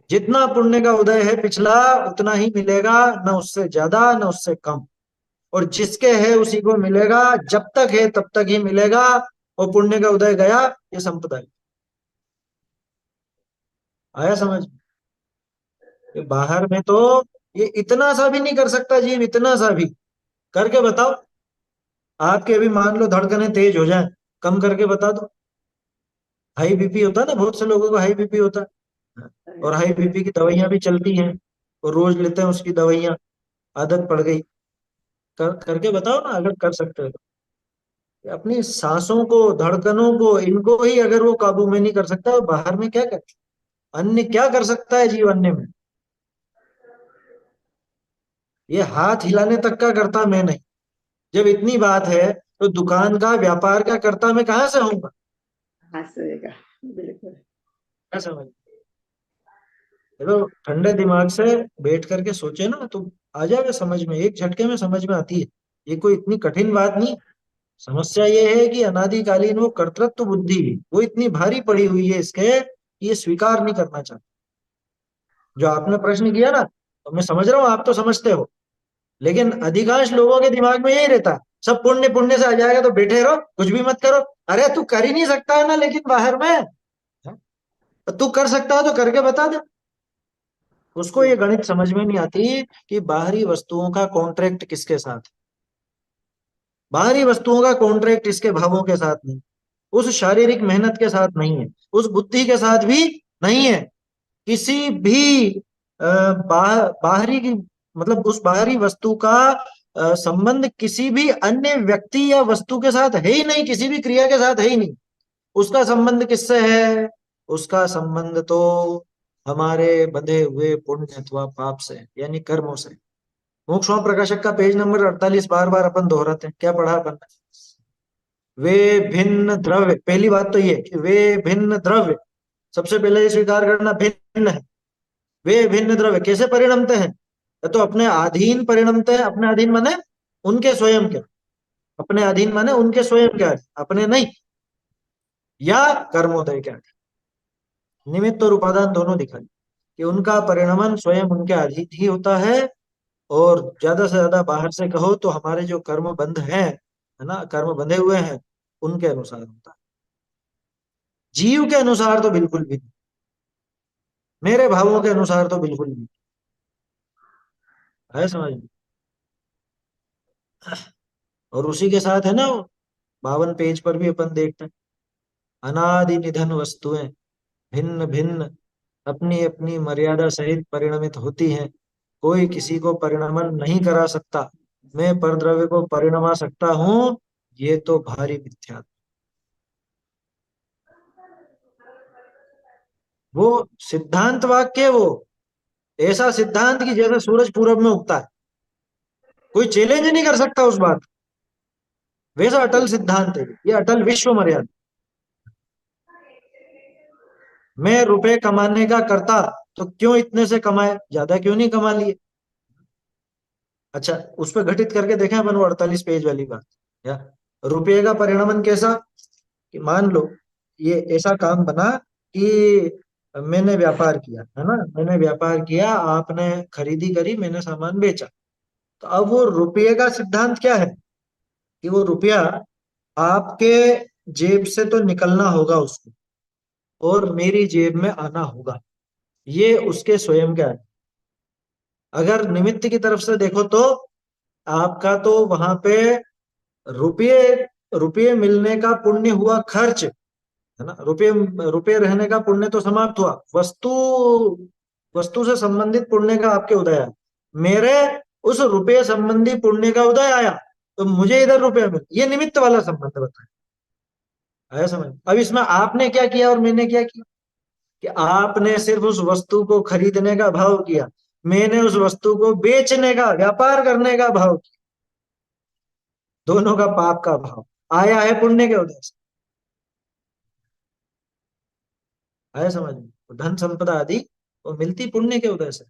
Speaker 1: जितना पुण्य का उदय है पिछला, उतना ही मिलेगा, न उससे ज्यादा न उससे कम। और जिसके है उसी को मिलेगा, जब तक है तब तक ही मिलेगा। और पुण्य का उदय गया, ये संपदा है। आया समझ? ये बाहर में तो ये इतना सा भी नहीं कर सकता जीव, इतना सा भी। करके बताओ। आपके अभी मान लो धड़कनें तेज हो जाए, कम करके बता दो। हाई बीपी होता है ना, बहुत से लोगों को हाई बीपी होता है, और हाई बीपी की दवाइयां भी चलती हैं, और रोज लेते हैं उसकी दवाइयां, आदत पड़ गई। करके बताओ ना, अगर कर सकते हो तो। अपनी सांसों को, धड़कनों को, इनको ही अगर वो काबू में नहीं कर सकता, तो बाहर में क्या कर, अन्य क्या कर सकता है जीव अन्य में? ये हाथ हिलाने तक का करता मैं नहीं। जब इतनी बात है तो दुकान का, व्यापार का करता मैं कहाँ से होऊंगा?
Speaker 2: हाँ सोएगा, बिल्कुल।
Speaker 1: क्या समझ? देखो, ठंडे दिमाग से बैठ करके सोचे ना तो आ जाएगा समझ में, एक झटके में समझ में आती है। ये कोई इतनी कठिन बात नहीं। समस्या ये है कि अनादिकालीन वो कर्तृत्व बुद्धि, वो इतनी भारी पड़ी हुई है इसके, कि ये स्वीकार नहीं करना चाहता। जो आपने प्रश्न किया ना, तो मैं समझ रहा हूँ आप तो समझते हो, लेकिन अधिकांश लोगों के दिमाग में यही रहता है, सब पुण्य पुण्य से आ जाएगा तो बैठे रहो, कुछ भी मत करो। अरे तू कर ही नहीं सकता है ना, लेकिन बाहर में तू कर सकता है तो करके बता दे। उसको ये गणित समझ में नहीं आती कि बाहरी वस्तुओं का कॉन्ट्रैक्ट किसके साथ है। बाहरी वस्तुओं का कॉन्ट्रैक्ट इसके भावों के साथ नहीं, उस शारीरिक मेहनत के साथ नहीं है, उस बुद्धि के साथ भी नहीं है। किसी भी बाहरी की, मतलब उस बाहरी वस्तु का संबंध किसी भी अन्य व्यक्ति या वस्तु के साथ है ही नहीं, किसी भी क्रिया के साथ है ही नहीं। उसका संबंध किससे है? उसका संबंध तो हमारे बंधे हुए पुण्य अथवा पाप से, यानी कर्मों से। मोक्षों प्रकाशक का पेज नंबर 48 बार बार अपन दोहराते हैं, क्या पढ़ा अपन? वे भिन्न द्रव्य, पहली बात तो ये कि वे भिन्न द्रव्य, सबसे पहले ये स्वीकार करना भिन्न है। वे भिन्न द्रव्य कैसे परिणमते हैं? या तो अपने अधीन परिणमते हैं, अपने अधीन माने उनके स्वयं के, अपने अधीन माने उनके स्वयं के अधीन, अपने नहीं, या कर्मोदय के अधीन। निमित्त और उपादान दोनों दिखाई कि उनका परिणमन स्वयं उनके अधीन ही होता है। और ज्यादा से ज्यादा बाहर से कहो तो हमारे जो कर्म बंध हैं, है ना, कर्म बंधे हुए हैं, उनके अनुसार होता है। जीव के अनुसार तो बिल्कुल भी नहीं, मेरे भावों के अनुसार तो बिल्कुल नहीं। है समझ में? और उसी के साथ है ना, 52 पेज पर भी अपन देखते हैं, अनादि निधन वस्तुएं भिन्न भिन्न अपनी अपनी मर्यादा सहित परिणमित होती हैं। कोई किसी को परिणमन नहीं करा सकता। मैं परद्रव्य को परिणमा सकता हूँ, ये तो भारी मिथ्या। वो सिद्धांत वाक्य है वो, ऐसा सिद्धांत कि जैसे सूरज पूरब में उगता है, कोई चैलेंज नहीं कर सकता उस बात। वैसा अटल सिद्धांत है ये, अटल विश्व मर्यादा। मैं रुपए कमाने का करता तो क्यों इतने से कमाए, ज्यादा क्यों नहीं कमा लिए? अच्छा, उस पर घटित करके देखें अपन वो 48 पेज वाली बात। या रुपये का परिणमन कैसा? कि मान लो ये ऐसा काम बना कि मैंने व्यापार किया है ना, मैंने व्यापार किया, आपने खरीदी करी, मैंने सामान बेचा। तो अब वो रुपये का सिद्धांत क्या है कि वो रुपया आपके जेब से तो निकलना होगा उसको, और मेरी जेब में आना होगा। ये उसके स्वयं का है। अगर निमित्त की तरफ से देखो तो आपका तो वहां पे रुपये रुपये मिलने का पुण्य हुआ खर्च, है ना। रुपये रुपये रहने का पुण्य तो समाप्त हुआ, वस्तु वस्तु से संबंधित पुण्य का आपके उदय आया। मेरे उस रुपये संबंधी पुण्य का उदय आया, तो मुझे इधर रुपया मिल, ये निमित्त वाला संबंध बताया। आया समझ? अब इसमें आपने क्या किया और मैंने क्या किया कि आपने सिर्फ उस वस्तु को खरीदने का भाव किया, मैंने उस वस्तु को बेचने का, व्यापार करने का भाव किया। दोनों का पाप का भाव आया है पुण्य के उदय से। आया समझ में? तो धन संपदा आदि वो मिलती पुण्य के उदय से।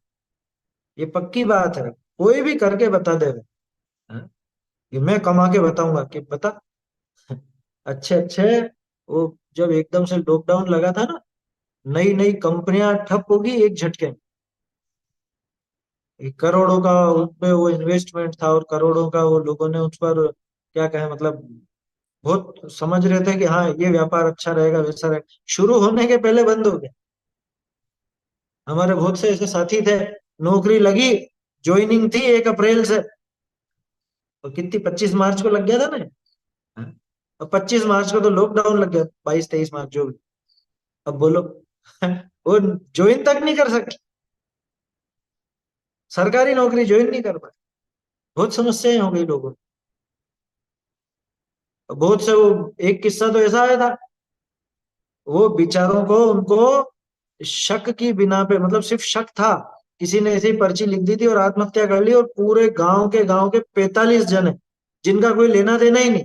Speaker 1: ये पक्की बात है, कोई भी करके बता दे। हाँ? ये मैं कमा के बताऊंगा कि बता। अच्छे अच्छे, वो जब एकदम से लॉकडाउन लगा था ना, नई नई कंपनियां ठप होगी एक झटके में। करोड़ों का उसपे वो इन्वेस्टमेंट था, और करोड़ों का वो लोगों ने उस पर क्या कहे, मतलब बहुत समझ रहे थे कि हाँ ये व्यापार अच्छा रहेगा, वैसा रहेगा, शुरू होने के पहले बंद हो गया। हमारे बहुत से ऐसे साथी थे, नौकरी लगी, ज्वाइनिंग थी 1 अप्रैल से, और कितनी 25 मार्च को लग गया था ना। हाँ? और 25 मार्च को तो लॉकडाउन लग गया, 22-23 मार्च जो भी। अब बोलो वो ज्वाइन तक नहीं कर सके, सरकारी नौकरी ज्वाइन नहीं कर पाए। बहुत समस्याएं हो गई लोगों को, बहुत से वो। एक किस्सा तो ऐसा आया था, वो बेचारों को, उनको शक की बिना पे, मतलब सिर्फ शक था, किसी ने ऐसी पर्ची लिख दी थी और आत्महत्या कर ली, और पूरे गांव के 45 जन है जिनका कोई लेना देना ही नहीं,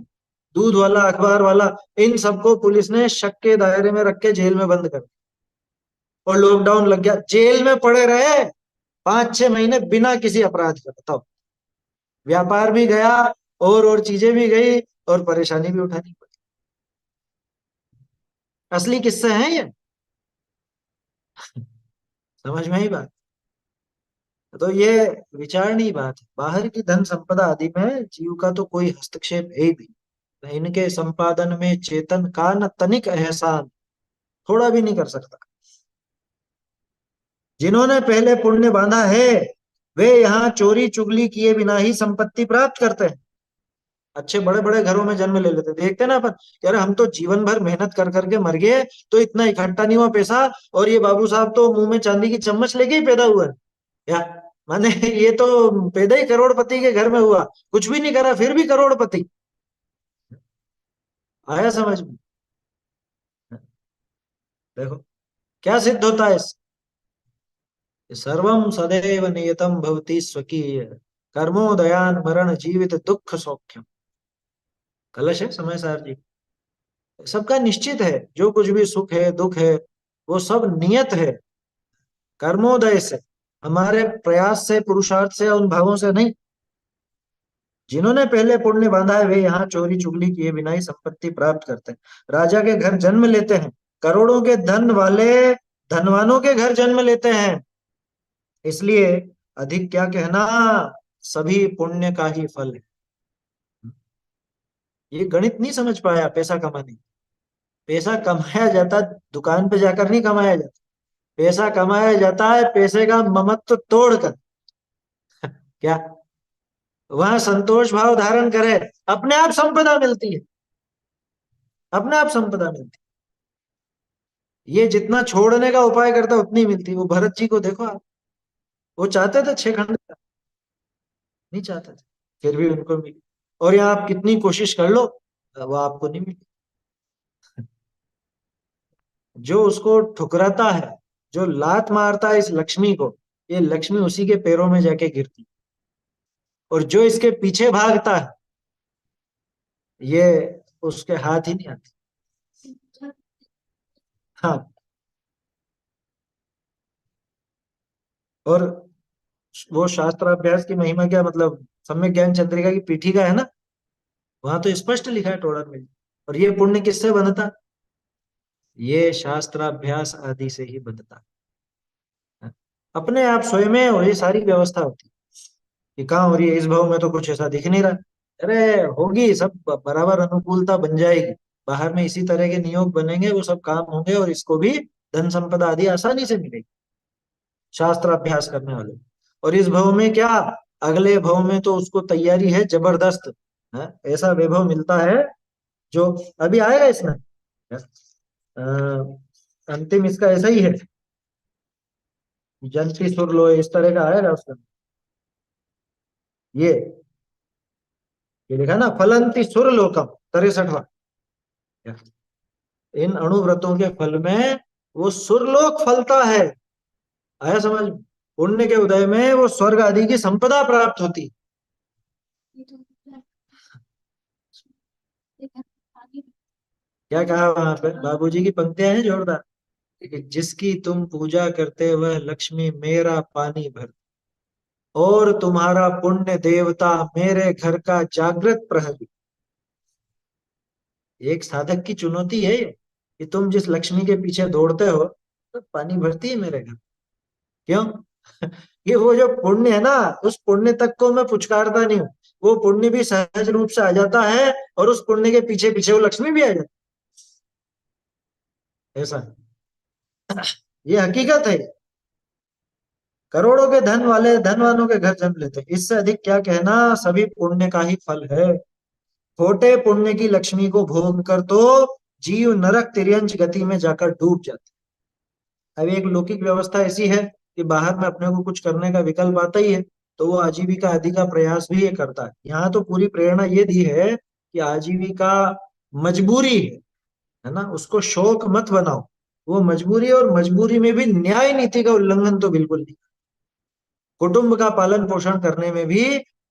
Speaker 1: दूध वाला, अखबार वाला, इन सबको पुलिस ने शक के दायरे में रख के जेल में बंद कर दिया। और लॉकडाउन लग गया, जेल में पड़े रहे 5-6 महीने बिना किसी अपराध के। बताओ, व्यापार भी गया, और चीजें भी गई, और परेशानी भी उठानी पड़ी। असली किस्से हैं ये, समझ में ही बात। तो ये विचारणीय बात है, बाहर की धन संपदा आदि में जीव का तो कोई हस्तक्षेप है ही भी नहीं। इनके संपादन में चेतन का न तनिक एहसान, थोड़ा भी नहीं कर सकता। जिन्होंने पहले पुण्य बांधा है, वे यहाँ चोरी चुगली किए बिना ही संपत्ति प्राप्त करते हैं। अच्छे बड़े बड़े घरों में जन्म ले लेते, देखते ना अपन कि अरे हम तो जीवन भर मेहनत कर करके मर गए, तो इतना इकट्ठा नहीं हुआ पैसा, और ये बाबू साहब तो मुंह में चांदी की चम्मच लेके ही पैदा हुआ है। या माने ये तो पैदा ही करोड़पति के घर में हुआ, कुछ भी नहीं करा फिर भी करोड़पति। आया समझ में? देखो क्या सिद्ध होता है इससे? सर्वम सदैव नियतम भवति स्वकीय कर्मोदयान मरण जीवित दुख सौख्यम। कलश है समय सार जी। सबका निश्चित है, जो कुछ भी सुख है दुख है, वो सब नियत है कर्मोदय से, हमारे प्रयास से, पुरुषार्थ से, उन भावों से नहीं। जिन्होंने पहले पुण्य बांधा है वे यहाँ चोरी चुगली किए बिना ही संपत्ति प्राप्त करते हैं, राजा के घर जन्म लेते हैं, करोड़ों के धन वाले धनवानों के घर जन्म लेते हैं। इसलिए अधिक क्या कहना, सभी पुण्य का ही फल है। ये गणित नहीं समझ पाया पैसा कमाने। पैसा कमाया जाता दुकान पे जाकर नहीं कमाया जाता, पैसा कमाया जाता है पैसे का ममत्व तोड़कर। क्या वहां संतोष भाव धारण करे, अपने आप संपदा मिलती है, अपने आप संपदा मिलती है। ये जितना छोड़ने का उपाय करता उतनी मिलती है। वो भरत जी को देखो आप, वो चाहते थे 6 खंड का, नहीं चाहते थे, फिर भी उनको मिली। और यहाँ आप कितनी कोशिश कर लो, वो आपको नहीं मिली। जो उसको ठुकराता है, जो लात मारता है इस लक्ष्मी को, ये लक्ष्मी उसी के पैरों में जाके गिरती। और जो इसके पीछे भागता है, ये उसके हाथ ही नहीं आते। हाँ। और वो शास्त्राभ्यास की महिमा क्या, मतलब सम्यक ज्ञान चंद्रिका की पीठिका है ना, वहां तो स्पष्ट लिखा है टोड़र में। और ये पुण्य किससे बनता? ये शास्त्राभ्यास आदि से ही बनता है। अपने आप स्वयं में और ये सारी व्यवस्था होती है कि कहाँ हो रही है, इस भाव में तो कुछ ऐसा दिख नहीं रहा। अरे होगी, सब बराबर अनुकूलता बन जाएगी। बाहर में इसी तरह के नियोग बनेंगे, वो सब काम होंगे और इसको भी धन संपदा आदि आसानी से मिलेगी शास्त्र अभ्यास करने वाले। और इस भव में क्या, अगले भव में तो उसको तैयारी है जबरदस्त। है ऐसा वैभव मिलता है जो अभी आएगा इसमें। अंतिम इसका ऐसा ही है, जंती सुर लो, इस तरह का आएगा उसका। ये लिखा ना, फलंती सुर लोकम 63वां। इन अणुव्रतों के फल में वो सुरलोक फलता है। आया समझ? पुण्य के उदय में वो स्वर्ग आदि की संपदा प्राप्त होती। क्या कहा वहां पे? बाबूजी की पंक्तियां हैं जोरदार कि जिसकी तुम पूजा करते वह लक्ष्मी मेरा पानी भर, और तुम्हारा पुण्य देवता मेरे घर का जागृत प्रहरी। एक साधक की चुनौती है ये, कि तुम जिस लक्ष्मी के पीछे दौड़ते हो तो पानी भरती है मेरे घर। क्यों? ये वो जो पुण्य है ना, उस पुण्य तक को मैं पुचकारता नहीं हूँ, वो पुण्य भी सहज रूप से आ जाता है, और उस पुण्य के पीछे पीछे वो लक्ष्मी भी आ जाती है। ऐसा ये हकीकत है। करोड़ों के धन वाले धनवानों के घर जन्म लेते हैं, इससे अधिक क्या कहना, सभी पुण्य का ही फल है। खोटे पुण्य की लक्ष्मी को भोग कर तो जीव नरक तिर्यंच गति में जाकर डूब जाते। अब एक लौकिक व्यवस्था ऐसी है कि बाहर में अपने को कुछ करने का विकल्प आता ही है, तो वो आजीविका आदि का प्रयास भी ये करता है। यहाँ तो पूरी प्रेरणा ये दी है कि आजीविका मजबूरी है ना, उसको शौक मत बनाओ। वो मजबूरी है, और मजबूरी में भी न्याय नीति का उल्लंघन तो बिल्कुल नहीं। कुटुंब का पालन पोषण करने में भी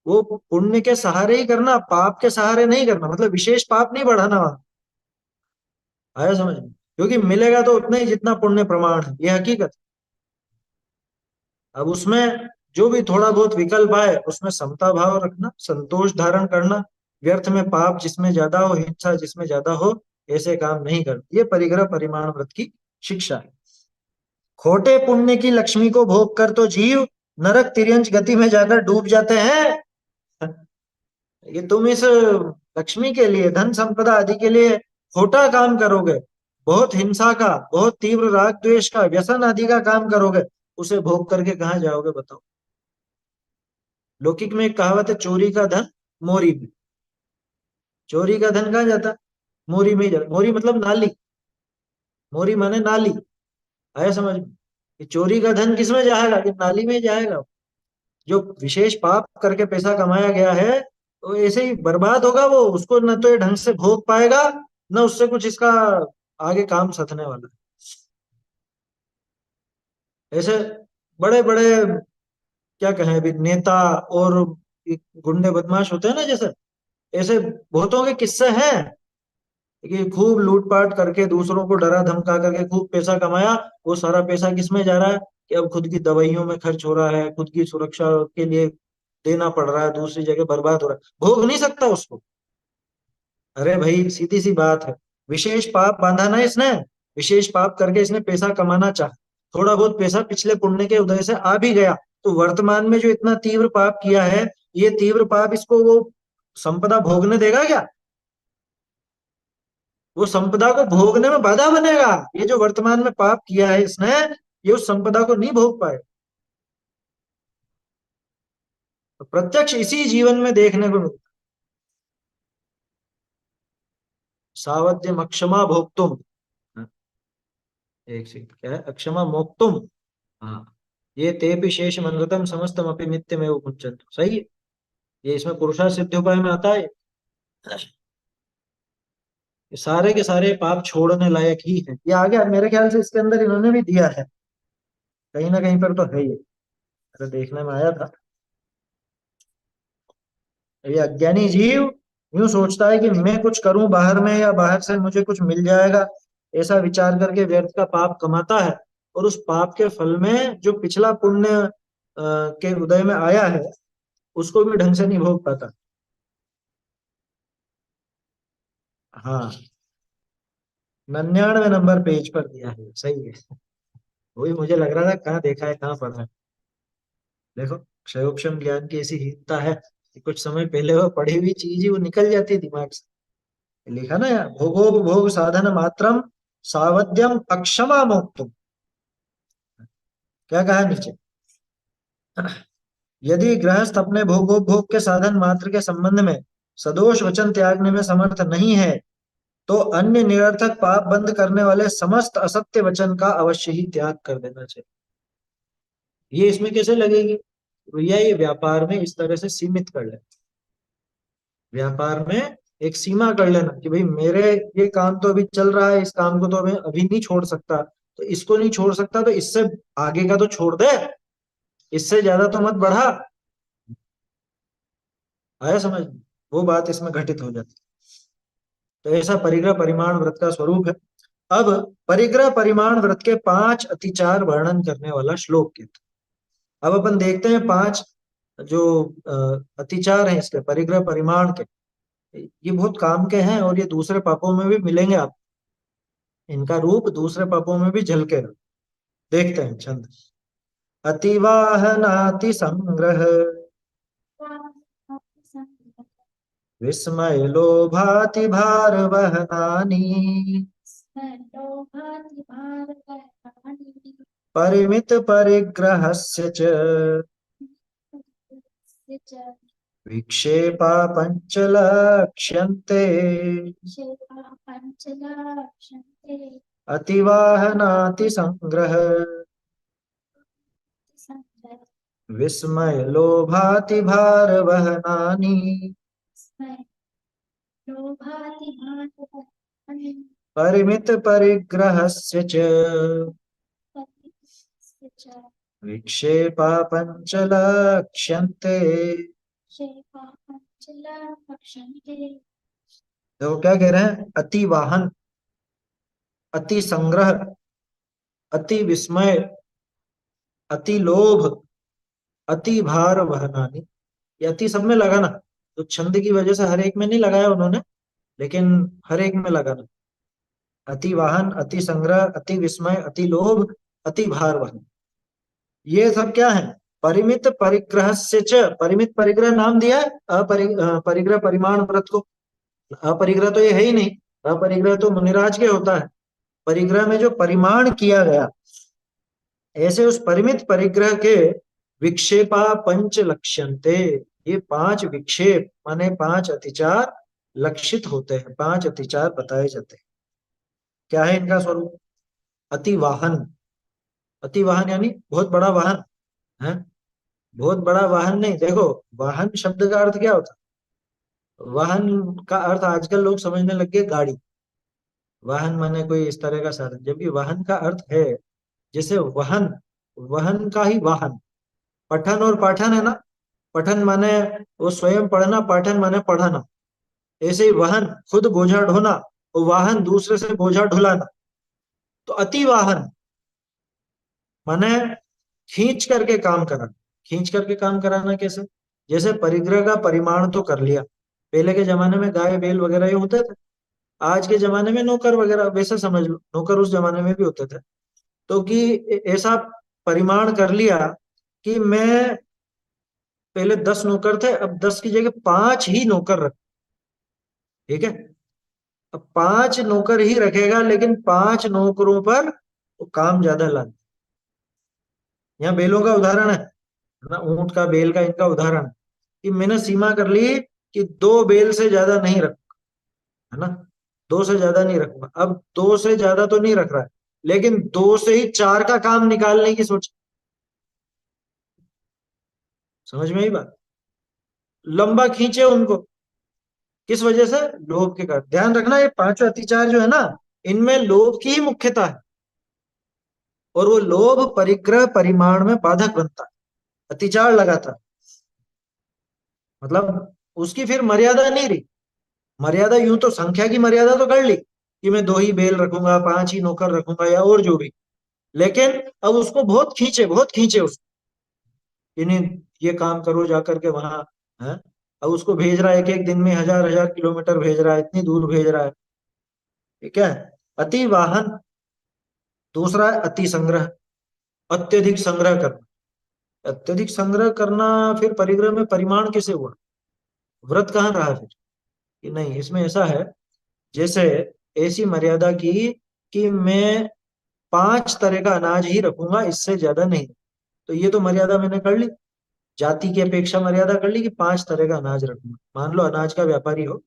Speaker 1: वो पुण्य के सहारे ही करना, पाप के सहारे नहीं करना, मतलब विशेष पाप नहीं बढ़ाना वहां। आया समझ में? क्योंकि मिलेगा तो उतना ही जितना पुण्य प्रमाण है, ये हकीकत। अब उसमें जो भी थोड़ा बहुत विकल्प आए उसमें समता भाव रखना, संतोष धारण करना। व्यर्थ में पाप जिसमें ज्यादा हो, हिंसा जिसमें ज्यादा हो, ऐसे काम नहीं करना। ये परिग्रह परिमाण व्रत की शिक्षा है। खोटे पुण्य की लक्ष्मी को भोग कर तो जीव नरक तिर्यंच गति में जाकर डूब जाते हैं। ये तुम इस लक्ष्मी के लिए, धन संपदा आदि के लिए खोटा काम करोगे, बहुत हिंसा का, बहुत तीव्र राग द्वेष का, व्यसन आदि का काम करोगे, उसे भोग करके कहाँ जाओगे बताओ? लौकिक में एक कहावत है, चोरी का धन मोरी में। चोरी का धन कहाँ जाता? मोरी में ही जाता। मोरी मतलब नाली, मोरी माने नाली। आया समझ में? कि चोरी का धन किस में जाएगा? कि नाली में ही जाएगा। जो विशेष पाप करके पैसा कमाया गया है, तो ऐसे ही बर्बाद होगा वो, उसको न तो ये ढंग से भोग पाएगा, न उससे कुछ इसका आगे काम सधने वाला है। ऐसे बड़े बड़े, क्या कहें अभी, नेता और गुंडे बदमाश होते हैं ना, जैसे ऐसे बहुतों के किस्से हैं कि खूब लूटपाट करके दूसरों को डरा धमका करके खूब पैसा कमाया। वो सारा पैसा किस में जा रहा है? कि अब खुद की दवाइयों में खर्च हो रहा है, खुद की सुरक्षा के लिए देना पड़ रहा है, दूसरी जगह बर्बाद हो रहा है, भोग नहीं सकता उसको। अरे भाई सीधी सी बात है, विशेष पाप बांधा ना इसने, विशेष पाप करके इसने पैसा कमाना चाहा, थोड़ा बहुत पैसा पिछले पुण्य के उदय से आ भी गया, तो वर्तमान में जो इतना तीव्र पाप किया है, ये तीव्र पाप इसको वो संपदा भोगने देगा क्या? वो संपदा को भोगने में बाधा बनेगा। ये जो वर्तमान में पाप किया है इसने, ये उस संपदा को नहीं भोग पाए। तो प्रत्यक्ष इसी जीवन में देखने को मिलता। सावध्यम अक्षमा भोक्तुम। हाँ, एक सेकंड, क्या है? अक्षमा मोक्तुम। हाँ, ये तेपि शेष मनोरथम समस्तम अपि नित्यमेव मुच्यन्तु, सही है। ये इसमें पुरुषार्थ सिद्ध उपाय में आता है। ये सारे के सारे पाप छोड़ने लायक ही है। ये आ गया मेरे ख्याल से, इसके अंदर इन्होंने भी दिया है, कहीं ना कहीं पर तो है ये। अरे देखने में आया था। ये अज्ञानी जीव यूं सोचता है कि मैं कुछ करूं बाहर में, या बाहर से मुझे कुछ मिल जाएगा, ऐसा विचार करके व्यर्थ का पाप कमाता है। और उस पाप के फल में जो पिछला पुण्य के उदय में आया है, उसको भी ढंग से नहीं भोग पाता। हाँ, 99 नंबर पेज पर दिया है, सही है। वही मुझे लग रहा था कहाँ देखा है कहाँ पढ़ा है। देखो, क्षयोक्षम ज्ञान की ऐसी हीनता है कि कुछ समय पहले वो पढ़ी हुई चीज ही वो निकल जाती है दिमाग से। लिखा ना यार, भोगोपभोग साधन मात्रम सावध्यम अक्षमा मोक्तुम। क्या कहा नीचे? यदि गृहस्थ अपने भोगोपभोग के साधन मात्र के संबंध में सदोष वचन त्यागने में समर्थ नहीं है, तो अन्य निरर्थक पाप बंद करने वाले समस्त असत्य वचन का अवश्य ही त्याग कर देना चाहिए। ये इसमें कैसे लगेगी? भैया ये व्यापार में इस तरह से सीमित कर ले। व्यापार में एक सीमा कर लेना कि भाई मेरे ये काम तो अभी चल रहा है, इस काम को तो अभी अभी नहीं छोड़ सकता, तो इसको नहीं छोड़ सकता तो इससे आगे का तो छोड़ दे, इससे ज्यादा तो मत बढ़ा। आया समझ? वो बात इसमें घटित हो जाती। तो ऐसा परिग्रह परिमाण व्रत का स्वरूप है। अब परिग्रह परिमाण व्रत के 5 अतिचार वर्णन करने वाला श्लोक के। अब अपन देखते हैं 5 जो अतिचार हैं इसके परिग्रह परिमाण के। ये बहुत काम के हैं और ये दूसरे पापों में भी मिलेंगे आप। इनका रूप दूसरे पापों में भी झलकेगा। देखते हैं छंद। अतिवाहनाति संग्रह विस्मय लोभाति भार वहनानि परिमित परिग्रहस्य च विक्षेपा पंचलक्ष्यन्ते अतिवाहनाति संग्रह विस्मय लोभाति भार वहनानि परिमित परिग्रहस्य च विक्षेपा पंचलक्ष्यन्ते। तो क्या कह रहे हैं? अति वाहन, अति संग्रह, अति विस्मय, अति लोभ, अति भार वहनानी। ये अति सब में लगाना। तो छंद की वजह से हर एक में नहीं लगाया उन्होंने, लेकिन हर एक में लगाना। अति वाहन, अति संग्रह, अति विस्मय, अति लोभ, अति भार वहन, ये सब क्या है? परिमित परिग्रह से च। परिमित परिग्रह नाम दिया है परिग्रह परिमाण व्रत को। अपरिग्रह तो ये है ही नहीं। अपरिग्रह तो मुनिराज के होता है। परिग्रह में जो परिमाण किया गया, ऐसे उस परिमित परिग्रह के विक्षेपा पंच लक्ष्यन्ते। ये 5 विक्षेप माने 5 अतिचार लक्षित होते हैं, 5 अतिचार बताए जाते हैं। क्या है इनका स्वरूप? अति वाहन। अति वाहन यानी बहुत बड़ा वाहन है। बहुत बड़ा वाहन नहीं, देखो वाहन शब्द का अर्थ क्या होता है? वाहन का अर्थ आजकल लोग समझने लग गए गाड़ी। वाहन माने कोई इस तरह का साधन, जबकि वाहन का अर्थ है जैसे वहन, वहन का ही वाहन। पठन और पाठन है ना। पठन माने वो स्वयं पढ़ना, पाठन माने पढ़ाना। ऐसे ही वाहन खुद बोझा ढोना और वाहन दूसरे से बोझा ढुलाना। तो अति वाहन माने खींच करके काम कराना। खींच करके काम कराना कैसे? जैसे परिग्रह का परिमाण तो कर लिया। पहले के जमाने में गाय बैल वगैरह ये होते थे। आज के जमाने में नौकर वगैरह, वैसे समझ लो नौकर उस जमाने में भी होते थे। तो कि ऐसा परिमाण कर लिया कि मैं पहले 10 नौकर थे, अब 10 की जगह 5 ही नौकर रख। ठीक है? अब 5 नौकर ही रखेगा, लेकिन 5 नौकरों पर वो काम ज्यादा लाद। यहाँ बैलों का उदाहरण है ना, ऊंट का बैल का इनका उदाहरण है कि मैंने सीमा कर ली कि 2 बैल से ज्यादा नहीं रख, है ना। 2 से ज्यादा नहीं रखूंगा। अब 2 से ज्यादा तो नहीं रख रहा है, लेकिन 2 से ही 4 का काम निकालने की सोच। समझ में आई बात? लंबा खींचे उनको, किस वजह से? लोभ के कारण। ध्यान रखना ये 5 अतिचार जो है ना, इनमें लोभ की ही मुख्यता है। और वो लोभ परिग्रह परिमाण में बाधक बनता है, अतिचार लगाता। मतलब उसकी फिर मर्यादा नहीं रही। मर्यादा यूं तो संख्या की मर्यादा तो कर ली कि मैं 2 ही बैल रखूंगा, 5 ही नौकर रखूंगा या और जो भी। लेकिन अब उसको बहुत खींचे, बहुत खींचे उसको, इन्हें ये काम करो जा करके वहां है। अब उसको भेज रहा है एक एक दिन में 1000 1000 किलोमीटर भेज रहा है, इतनी दूर भेज रहा है। ये क्या है? अति वाहन। दूसरा है अति संग्रह, अत्यधिक संग्रह करना। अत्यधिक संग्रह करना, फिर परिग्रह में परिमाण कैसे हुआ? व्रत कहाँ रहा फिर? कि नहीं, इसमें ऐसा है, जैसे ऐसी मर्यादा की कि मैं 5 तरह का अनाज ही रखूंगा, इससे ज्यादा नहीं। तो ये तो मर्यादा मैंने कर ली, जाति की अपेक्षा मर्यादा कर ली कि 5 तरह का अनाज रखूंगा। मान लो अनाज का व्यापारी हो,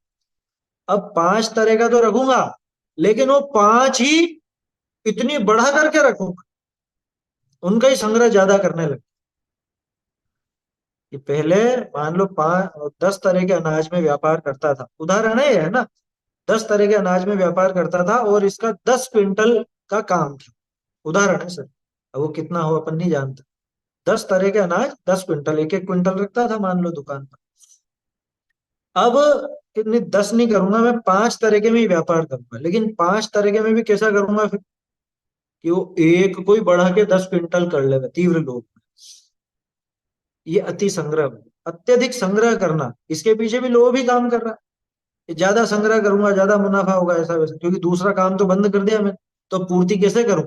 Speaker 1: अब 5 तरह का तो रखूंगा, लेकिन वो पांच ही इतनी बढ़ा करके रखूंगा, उनका ही संग्रह ज्यादा करने लगे। कि पहले मान लो 10 तरह के अनाज में व्यापार करता था, उदाहरण है ये, है ना। 10 तरह के अनाज में व्यापार करता था और इसका 10 क्विंटल का काम था, उदाहरण है सर। अब वो कितना हो अपन नहीं जानते। 10 तरह के अनाज, 10 क्विंटल, एक एक क्विंटल रखता था मान लो दुकान पर। अब कितनी, 10 नहीं करूंगा मैं, 5 तरह के में ही व्यापार करूंगा, लेकिन 5 तरह के में भी कैसा करूंगा फिर? कि वो एक को ही बढ़ा के 10 क्विंटल कर लेगा तीव्र लोभ में। ये अति संग्रह हुआ। अत्यधिक संग्रह करना, इसके पीछे भी लोभ ही काम कर रहा है। कि ज्यादा संग्रह करूंगा ज्यादा मुनाफा होगा, ऐसा वैसा, क्योंकि दूसरा काम तो बंद कर दिया मैंने, तो पूर्ति कैसे करूं?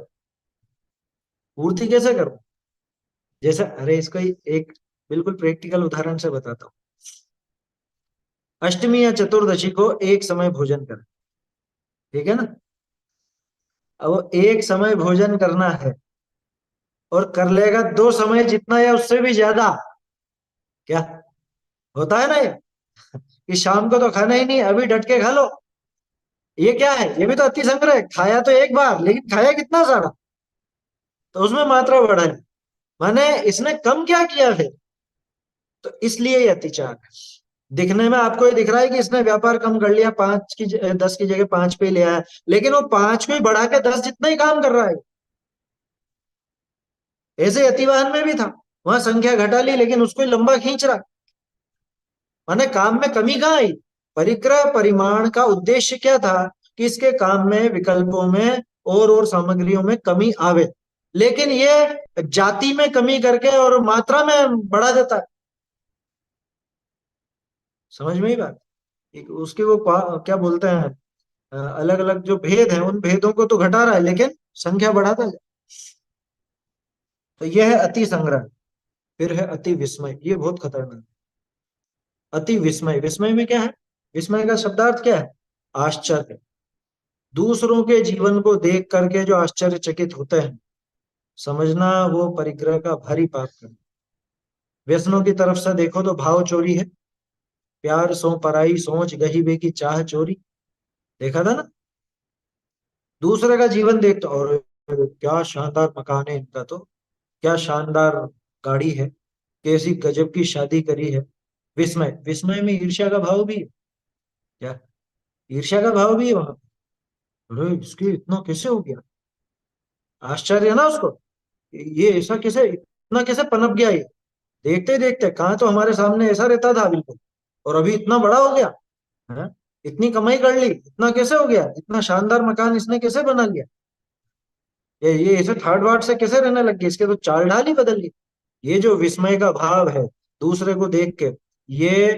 Speaker 1: पूर्ति कैसे करूं? जैसे, अरे इसको एक बिल्कुल प्रैक्टिकल उदाहरण से बताता हूँ। अष्टमी या चतुर्दशी को एक समय भोजन करें, ठीक है ना। अब वो एक समय भोजन करना है और कर लेगा 2 समय जितना या उससे भी ज्यादा। क्या होता है ना ये, कि शाम को तो खाना ही नहीं, अभी डट के खा लो। ये क्या है? ये भी तो अति संग्रह है। खाया तो एक बार, लेकिन खाया कितना सारा, तो उसमें मात्रा बढ़ा ली। माने इसने कम क्या किया फिर? तो इसलिए ये अतिचार है। दिखने में आपको ये दिख रहा है कि इसने व्यापार कम कर लिया, 10 की जगह 5 पे ले आया, लेकिन वो 5 को ही बढ़ा के 10 जितना ही काम कर रहा है। ऐसे अतिवाहन में भी था, वहां संख्या घटा ली लेकिन उसको ही लंबा खींच रहा। माने काम में कमी कहाँ आई? परिक्रय परिमाण का उद्देश्य क्या था? कि इसके काम में, विकल्पों में और सामग्रियों में कमी आवे, लेकिन ये जाति में कमी करके और मात्रा में बढ़ा देता है। समझ में ही बात? उसके वो क्या बोलते हैं, अलग अलग जो भेद हैं उन भेदों को तो घटा रहा है, लेकिन संख्या बढ़ाता है। तो यह है अति संग्रह। फिर है अति विस्मय, ये बहुत खतरनाक है। अति विस्मय, विस्मय में क्या है? विस्मय का शब्दार्थ क्या है? आश्चर्य। दूसरों के जीवन को देख करके जो आश्चर्यचकित होते हैं, समझना वो परिग्रह का भारी पाप है। व्यसनों की तरफ से देखो तो भाव चोरी है। प्यार सो पराई सोच, गही बेकी चाह चोरी। देखा था ना। दूसरे का जीवन देखते, और क्या शानदार मकान है इनका, तो क्या शानदार गाड़ी है, कैसी गजब की शादी करी है। विस्मय, विस्मय में ईर्ष्या का भाव भी है। क्या? ईर्ष्या का भाव भी है वहां। अरे इसके इतना कैसे हो गया? आश्चर्य है ना उसको, ये ऐसा कैसे, इतना कैसे पनप गया ये। देखते देखते कहाँ तो हमारे सामने ऐसा रहता था बिल्कुल, और अभी इतना बड़ा हो गया है। इतनी कमाई कर ली, इतना कैसे हो गया? इतना शानदार मकान इसने कैसे बना लिया? ये ऐसे थर्ड वार्ड से कैसे रहने लग गया? इसके तो चाल ढाल ही बदल गई। ये जो विस्मय का भाव है दूसरे को देख के, ये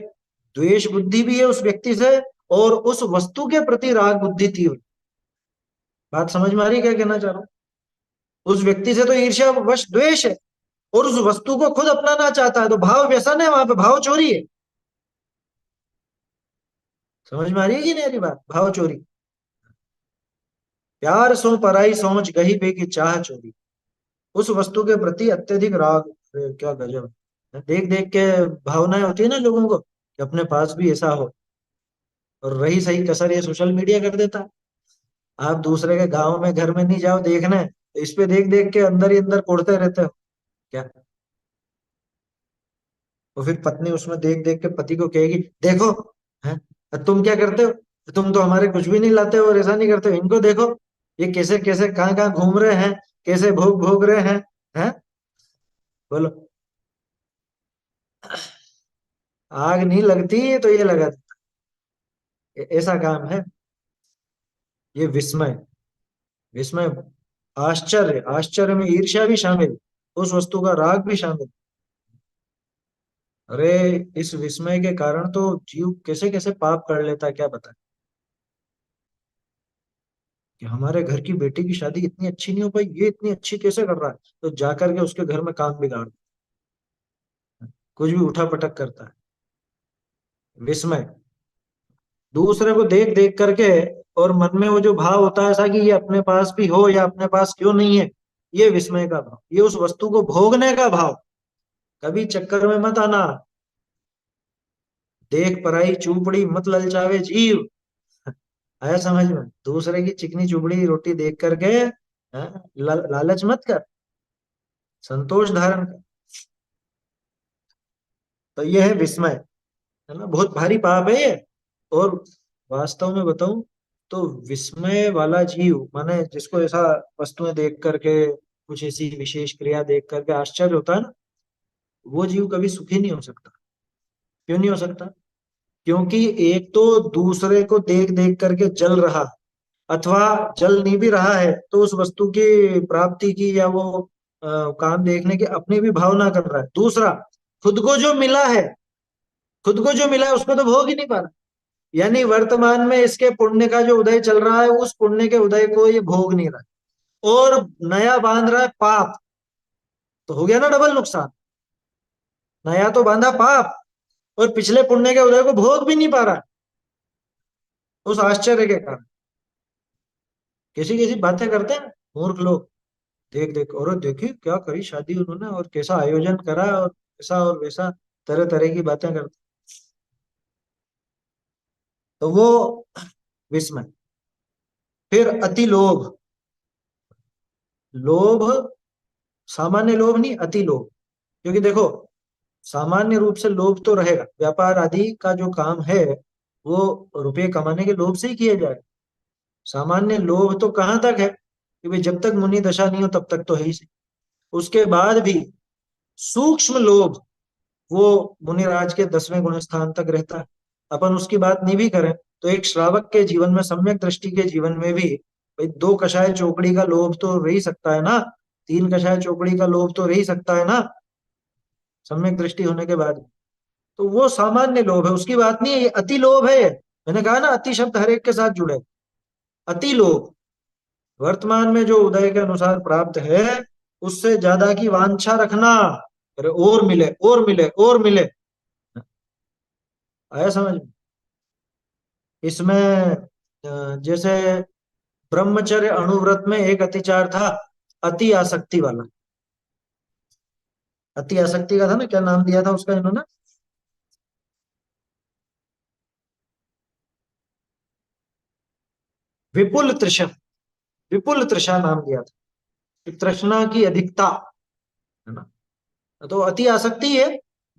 Speaker 1: द्वेष बुद्धि भी है उस व्यक्ति से, और उस वस्तु के प्रति राग बुद्धि तीव्र। बात समझ में आ रही है क्या कहना चाह रहा हूँ? उस व्यक्ति से तो ईर्ष्या वश द्वेष है, और उस वस्तु को खुद अपनाना चाहता है, तो भाव व्यसन है, वहां पे भाव चोरी है। समझ में आ रही है कि नहीं आ रही बात? भाव चोरी। प्यार सो पराई सोच, गही बेकी चाह चोरी। उस वस्तु के प्रति अत्यधिक राग। अरे क्या गजब है। देख देख के भावनाएं होती है ना लोगों को, कि अपने पास भी ऐसा हो। और रही सही कसर, ये सोशल मीडिया कर देता है। आप दूसरे के गांव में घर में नहीं जाओ देखने, तो इस पे देख देख के अंदर ही अंदर कोड़ते रहते हो। क्या? तो फिर पत्नी उसमें देख देख के पति को कहेगी, देखो, है, तुम क्या करते हो? तुम तो हमारे कुछ भी नहीं लाते हो और ऐसा नहीं करते हो, इनको देखो, ये कैसे कैसे कहाँ कहाँ घूम रहे हैं, कैसे भोग भोग रहे हैं। हैं? बोलो। आग नहीं लगती तो ये लगा देता। ऐसा काम है। ये विस्मय, विस्मय, आश्चर्य, आश्चर्य में ईर्ष्या भी शामिल, उस वस्तु का राग भी शामिल। अरे इस विस्मय के कारण तो जीव कैसे कैसे पाप कर लेता है, क्या बता। कि हमारे घर की बेटी की शादी इतनी अच्छी नहीं हो पाई, ये इतनी अच्छी कैसे कर रहा है, तो जाकर के उसके घर में काम बिगाड़ देता है, कुछ भी उठा पटक करता है। विस्मय, दूसरे को देख देख करके और मन में वो जो भाव होता है ऐसा कि ये अपने पास भी हो या अपने पास क्यों नहीं है, ये विस्मय का भाव, ये उस वस्तु को भोगने का भाव। कभी चक्कर में मत आना, देख पराई चूपड़ी मत ललचावे जीव। आया समझ में? दूसरे की चिकनी चुपड़ी रोटी देख करके लालच मत कर, संतोष धारण कर। तो ये है विस्मय, है ना, बहुत भारी पाप है ये। और वास्तव में बताऊं तो विस्मय वाला जीव माने जिसको ऐसा वस्तुएं देख करके, कुछ ऐसी विशेष क्रिया देख करके आश्चर्य होता है ना, वो जीव कभी सुखी नहीं हो सकता। क्यों नहीं हो सकता? क्योंकि एक तो दूसरे को देख देख करके जल रहा, अथवा जल नहीं भी रहा है तो उस वस्तु की प्राप्ति की या वो काम देखने की अपनी भी भावना कर रहा है। दूसरा, खुद को जो मिला है, खुद को जो मिला है उसको तो भोग ही नहीं पा रहा। यानी वर्तमान में इसके पुण्य का जो उदय चल रहा है, उस पुण्य के उदय को ये भोग नहीं रहा है। और नया बांध रहा है पाप, तो हो गया ना डबल नुकसान। नया तो बांधा पाप, और पिछले पुण्य के उदय को भोग भी नहीं पा रहा है, उस आश्चर्य के कारण। किसी किसी बातें करते हैं मूर्ख लोग, देख देख, और देखिए क्या करी शादी उन्होंने, और कैसा आयोजन करा, और ऐसा और वैसा, तरह तरह की बातें करते। तो वो विस्मय। फिर अति लोभ। लोभ, सामान्य लोभ नहीं, अति लोभ। क्योंकि देखो, सामान्य रूप से लोभ तो रहेगा, व्यापार आदि का जो काम है वो रुपये कमाने के लोभ से ही किया जाए। सामान्य लोभ तो कहाँ तक है कि भाई जब तक मुनि दशा नहीं हो तब तक तो है ही सही। उसके बाद भी सूक्ष्म लोभ, वो मुनिराज के 10वें गुण स्थान तक रहता है। अपन उसकी बात नहीं भी करें तो एक श्रावक के जीवन में, सम्यक दृष्टि के जीवन में भी भाई 2 कषाय चौकड़ी का लोभ तो रह ही सकता है ना, 3 कषाय चौकड़ी का लोभ तो रह ही सकता है ना, सम्यक दृष्टि होने के बाद। तो वो सामान्य लोभ है, उसकी बात नहीं है। ये अति लोभ है। मैंने कहा ना, अति शब्द हर एक के साथ जुड़े। अति लोभ, वर्तमान में जो उदय के अनुसार प्राप्त है उससे ज्यादा की वांछा रखना, अरे और मिले और मिले और मिले। आया समझ में? इसमें जैसे ब्रह्मचर्य अणुव्रत में एक अतिचार था, अति आसक्ति वाला। अति आसक्ति का था ना, क्या नाम दिया था उसका इन्होंने? विपुल तृषा, विपुल तृषा नाम दिया था, कि तृष्णा की अधिकता, है ना। तो अति आसक्ति है,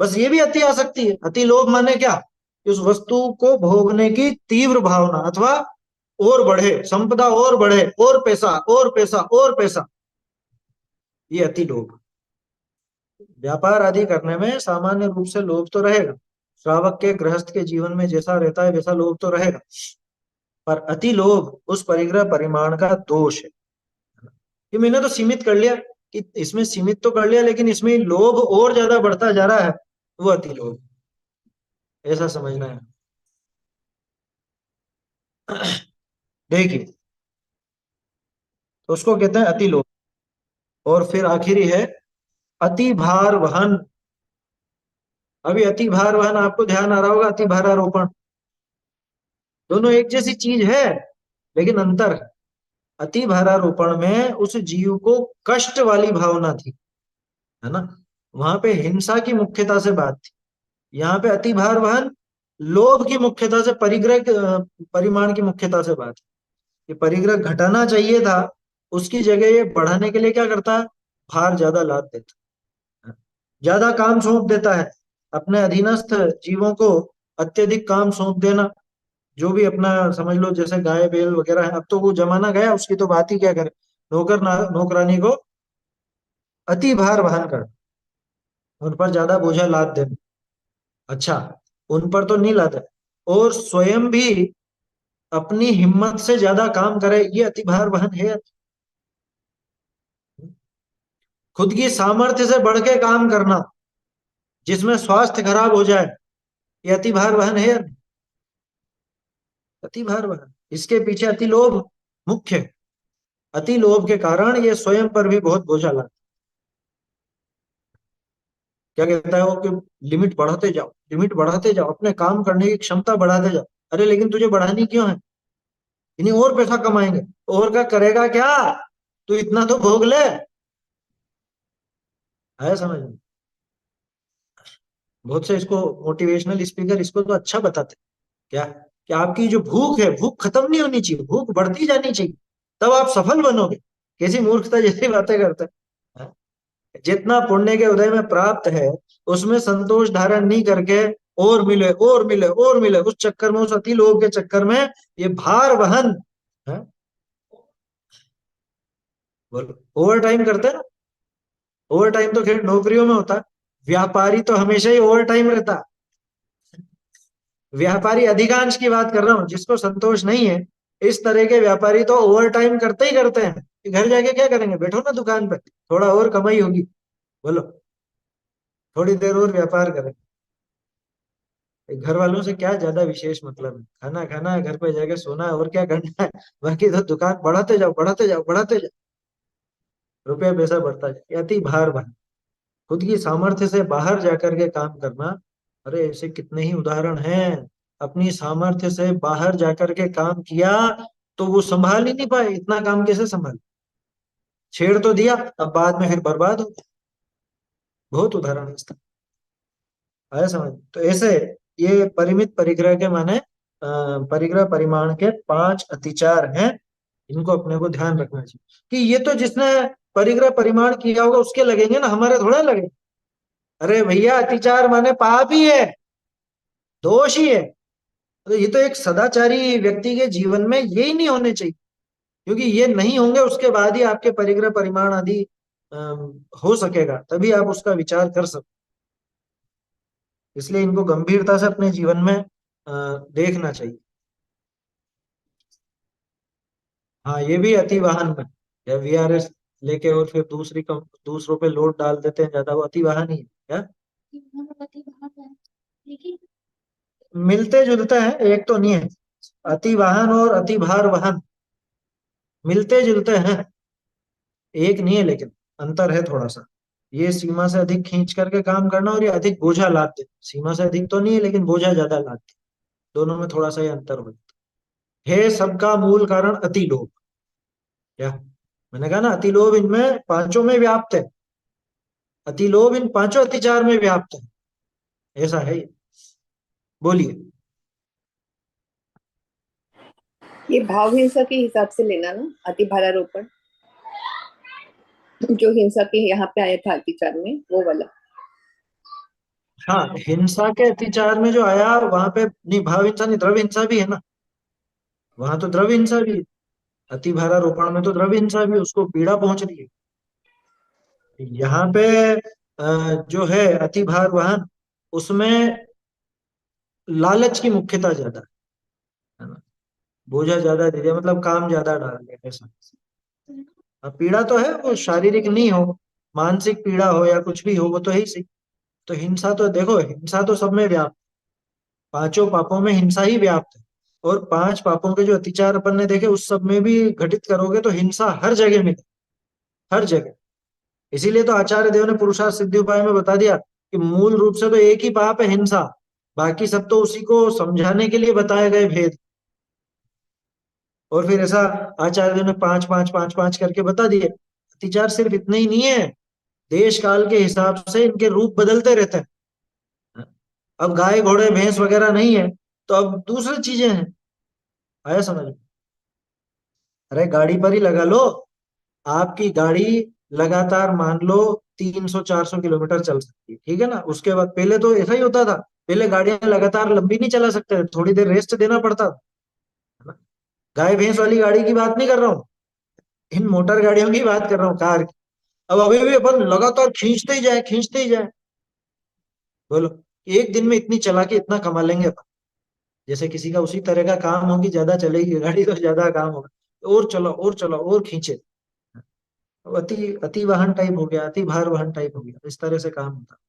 Speaker 1: बस ये भी अति आसक्ति है। अति लोभ माने क्या? कि उस वस्तु को भोगने की तीव्र भावना, अथवा और बढ़े संपदा, और बढ़े, और पैसा और पैसा और पैसा, ये अति लोभ। व्यापार आदि करने में सामान्य रूप से लोभ तो रहेगा, श्रावक के गृहस्थ के जीवन में जैसा रहता है वैसा लोभ तो रहेगा। पर अति लोभ उस परिग्रह परिमाण का दोष है। कि मैंने तो सीमित कर लिया, कि इसमें सीमित तो कर लिया, लेकिन इसमें लोभ और ज्यादा बढ़ता जा रहा है, वो अति लोभ, ऐसा समझना है। देखिए, तो उसको कहते हैं अति लोभ। और फिर आखिरी है अति भार वहन। अभी अति भार वहन आपको ध्यान आ रहा होगा, अति भारारोपण, दोनों एक जैसी चीज है लेकिन अंतर है। अति भारारोपण में उस जीव को कष्ट वाली भावना थी, है ना, वहां पे हिंसा की मुख्यता से बात थी। यहाँ पे अति भार वहन लोभ की मुख्यता से, परिग्रह परिमाण की मुख्यता से बात है। कि परिग्रह घटाना चाहिए था, उसकी जगह ये बढ़ाने के लिए क्या करता है, भार ज्यादा लाद देता है, ज्यादा काम सौंप देता है। अपने अधीनस्थ जीवों को अत्यधिक काम सौंप देना, जो भी अपना समझ लो, जैसे गाय बैल वगैरह है, अब तो वो जमाना गया, उसकी तो बात ही क्या करें। नौकरानी को अति भार वहन कर, उन पर ज्यादा बोझा लाद देना। अच्छा, उन पर तो नहीं लादे, और स्वयं भी अपनी हिम्मत से ज्यादा काम करे, ये अति भार वहन है। खुद की सामर्थ्य से बढ़ के काम करना, जिसमें स्वास्थ्य खराब हो जाए, ये अति भार वहन है या नहीं? अति भार वहन, इसके पीछे अति लोभ। मुख्य है। अति लोभ के कारण ये स्वयं पर भी बहुत बोझा लाता है। क्या कहता है वो कि लिमिट बढ़ाते जाओ, लिमिट बढ़ाते जाओ, अपने काम करने की क्षमता बढ़ाते जाओ। अरे लेकिन तुझे बढ़ानी क्यों है? इन्हीं और पैसा कमाएंगे। और का करेगा क्या? तू इतना तो भोग ले। है समझ में? बहुत से इसको मोटिवेशनल स्पीकर इसको तो अच्छा बताते हैं। क्या? कि आपकी जो भूख है, भूख खत्म नहीं होनी चाहिए, भूख बढ़ती जानी चाहिए, तब आप सफल बनोगे। कैसी मूर्खता जैसी बातें करते हैं। जितना पुण्य के उदय में प्राप्त है, उसमें संतोष धारण नहीं करके और मिले और मिले और मिले, उस चक्कर में, उस अति लोभ के चक्कर में ये भार वहन है। बोलो, ओवर टाइम करते हैं ना। ओवर टाइम तो खैर नौकरियों में होता है, व्यापारी तो हमेशा ही ओवर टाइम रहता है। व्यापारी अधिकांश की बात कर रहा हूं, जिसको संतोष नहीं है, इस तरह के व्यापारी तो ओवर टाइम करते ही करते हैं कि घर जाके क्या करेंगे, बैठो ना दुकान पे, थोड़ा और कमाई होगी। बोलो, थोड़ी देर और व्यापार करें। घर वालों से क्या ज्यादा विशेष मतलब है? खाना खाना है, घर पे जाके सोना है, और क्या करना है? बाकी तो दुकान बढ़ाते जाओ, बढ़ाते जाओ, बढ़ाते जाओ, रुपया पैसा बढ़ता जाए। अति भार भार, खुद की सामर्थ्य से बाहर जाकर के काम करना। अरे ऐसे कितने ही उदाहरण हैं। अपनी सामर्थ्य से बाहर जाकर के काम किया तो वो संभाल ही नहीं पाए, इतना काम कैसे संभाल? छेड़ तो दिया, अब बाद में फिर बर्बाद हो गया। बहुत उदाहरण है इसका। आया समझ? तो ऐसे ये परिमित परिग्रह के माने परिग्रह परिमाण के 5 अतिचार हैं। इनको अपने को ध्यान रखना चाहिए कि ये तो जिसने परिग्रह परिमाण किया होगा उसके लगेंगे ना, हमारे थोड़ा लगे। अरे भैया, अतिचार माने पाप ही है, दोष ही है। तो ये तो एक सदाचारी व्यक्ति के जीवन में ये ही नहीं होने चाहिए, क्योंकि ये नहीं होंगे उसके बाद ही आपके परिग्रह परिमाण आदि हो सकेगा, तभी आप उसका विचार कर सकते। इसलिए इनको गंभीरता से अपने जीवन में देखना चाहिए। हाँ, ये भी अति वाहन में, या वीआरएस लेके और फिर दूसरों पे लोड डाल देते हैं ज्यादा, वो अति वाहन ही है क्या? मिलते जुलते हैं, एक तो नहीं है। अति वाहन और अति भार वहन मिलते जुलते हैं, एक नहीं है, लेकिन अंतर है थोड़ा सा। ये सीमा से अधिक खींच करके काम करना, और ये अधिक बोझा लादते। सीमा से अधिक तो नहीं है, लेकिन बोझा ज्यादा लादते। दोनों में थोड़ा सा ये अंतर हो जाता है। सबका मूल कारण अति लोभ। क्या? मैंने कहा ना, अति लोभ इनमें पांचों में व्याप्त है। अति लोभ इन पांचों अतिचार में व्याप्त है, ऐसा है ये। बोलिए।
Speaker 3: ये भाव हिंसा के हिसाब से लेना ना, अति भारारोपण जो हिंसा के यहाँ पे आया था अतिचार में, वो वाला।
Speaker 1: हाँ, हिंसा के अतिचार में जो आया वहां पे नहीं, भाव हिंसा नहीं, द्रव्य हिंसा भी है ना। वहां तो द्रव्य हिंसा भी है। अति भारारोपण में तो द्रव्य हिंसा भी है, उसको पीड़ा पहुंच रही है। यहाँ पे जो है अति भार वाहन, उसमें लालच की मुख्यता ज्यादा है ना। बोझा ज्यादा दे दिया, मतलब काम ज्यादा डाल दिया, ऐसा। अब पीड़ा तो है, वो शारीरिक नहीं हो, मानसिक पीड़ा हो या कुछ भी हो, वो तो है ही सही। तो हिंसा तो देखो, हिंसा तो सब में व्याप्त, पांचों पापों में हिंसा ही व्याप्त है। और 5 पापों के जो अतिचार अपन ने देखे, उस सब में भी घटित करोगे तो हिंसा हर जगह मिले, हर जगह। इसीलिए तो आचार्य देव ने पुरुषार्थ सिद्धि उपाय में बता दिया कि मूल रूप से तो एक ही पाप है, हिंसा। बाकी सब तो उसी को समझाने के लिए बताए गए भेद। और फिर ऐसा आचार्य देव ने 5 5 5 5 करके बता दिए। अतिचार सिर्फ इतने ही नहीं है, देश काल के हिसाब से इनके रूप बदलते रहते हैं। अब गाय घोड़े भैंस वगैरह नहीं है, तो अब दूसरी चीजें हैं। आया समझ में? अरे गाड़ी पर ही लगा लो। आपकी गाड़ी लगातार मान लो 300 400 किलोमीटर चल सकती है, ठीक है ना। उसके बाद पहले तो ऐसा ही होता था, पहले गाड़ियां लगातार लंबी नहीं चला सकते थे, थोड़ी देर रेस्ट देना पड़ता था, है ना। गाय भैंस वाली गाड़ी की बात नहीं कर रहा हूँ, इन मोटर गाड़ियों की बात कर रहा हूँ, कार की। अब अभी भी अपन लगातार खींचते ही जाए, खींचते ही जाए। बोलो, एक दिन में इतनी चला के इतना कमा लेंगे अपन। जैसे किसी का उसी तरह का काम होगी, ज्यादा चलेगी गाड़ी तो ज्यादा काम होगा, और चलो और चलो और खींचे। अब अति अति वाहन टाइप हो गया, अति भार वाहन टाइप हो गया, इस तरह से काम होता है।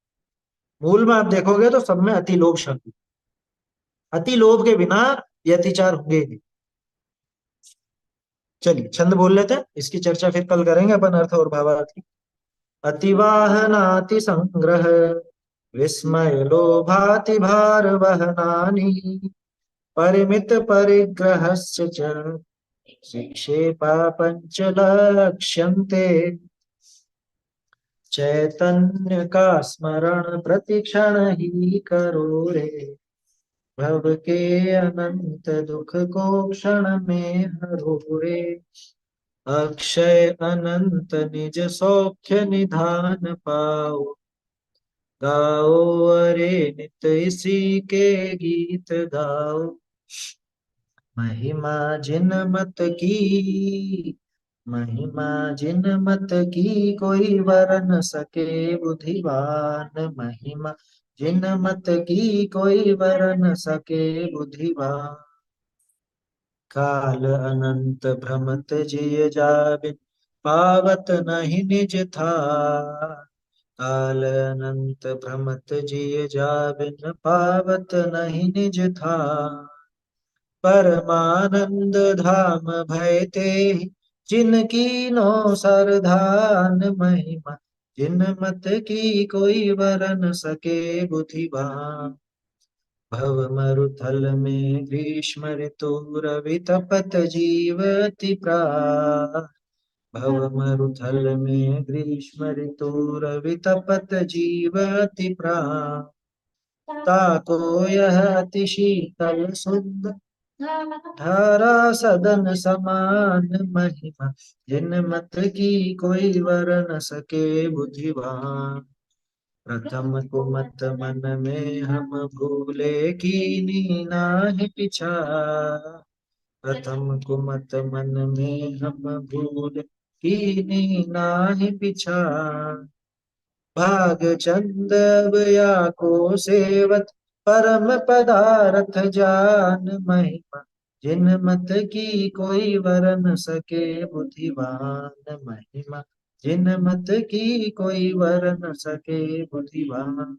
Speaker 1: मूल में आप देखोगे तो सब में अति लोभ शब्द। अति लोभ के बिना ये अतिचार होंगे ही नहीं। चलिए छंद बोल लेते हैं, इसकी चर्चा फिर कल करेंगे अपन, अर्थ और भावार्थ की। अतिवाहनाति संग्रह, विस्मय लोभाति भार वहनानि, परिमित परिग्रहस्य च शिक्षेपा पंच लक्ष्यन्ते। चैतन्य का स्मरण प्रतिक्षण ही करो रे, भव के अनंत दुख को क्षण में हरो रे। अक्षय अनंत निज सौख्य निधान पाओ, गाओ अरे नित इसी के गीत गाओ। महिमा जिन मत की, महिमा जिन मत की कोई वरन सके बुद्धिमान। महिमा जिन मत की कोई वरन सके बुद्धिमान। काल अनंत भ्रमत जिय जाबिन, पावत नहीं निज था। काल अनंत भ्रमत जिय जाबिन, पावत नहीं निज था। परमानंद धाम भय ते, जिनकी नो सरधान। महिमा जिन मत की कोई वरन सके बुद्धिमान। भव मरुथल में ग्रीष्म ऋतु रवि तपत जीवति प्राह। भव मरुथल में ग्रीष्म ऋतु रवि तपत जीवति प्राह। ताको यह अति शीतल सुंदर, धारा सदन समान। महिमा जिन मत की कोई वर न सके बुद्धिमान। प्रथम कुमत मन में हम भूले, कीनी नाहि पिछा। प्रथम कुमत मन में हम भूले, कीनी नाहि पिछा। भाग चंद अब या को सेवत, परम पदार्थ जान। महिमा जिन मत की कोई वर न सके बुद्धिमान। महिमा जिन मत की कोई वर न सके बुद्धिमान।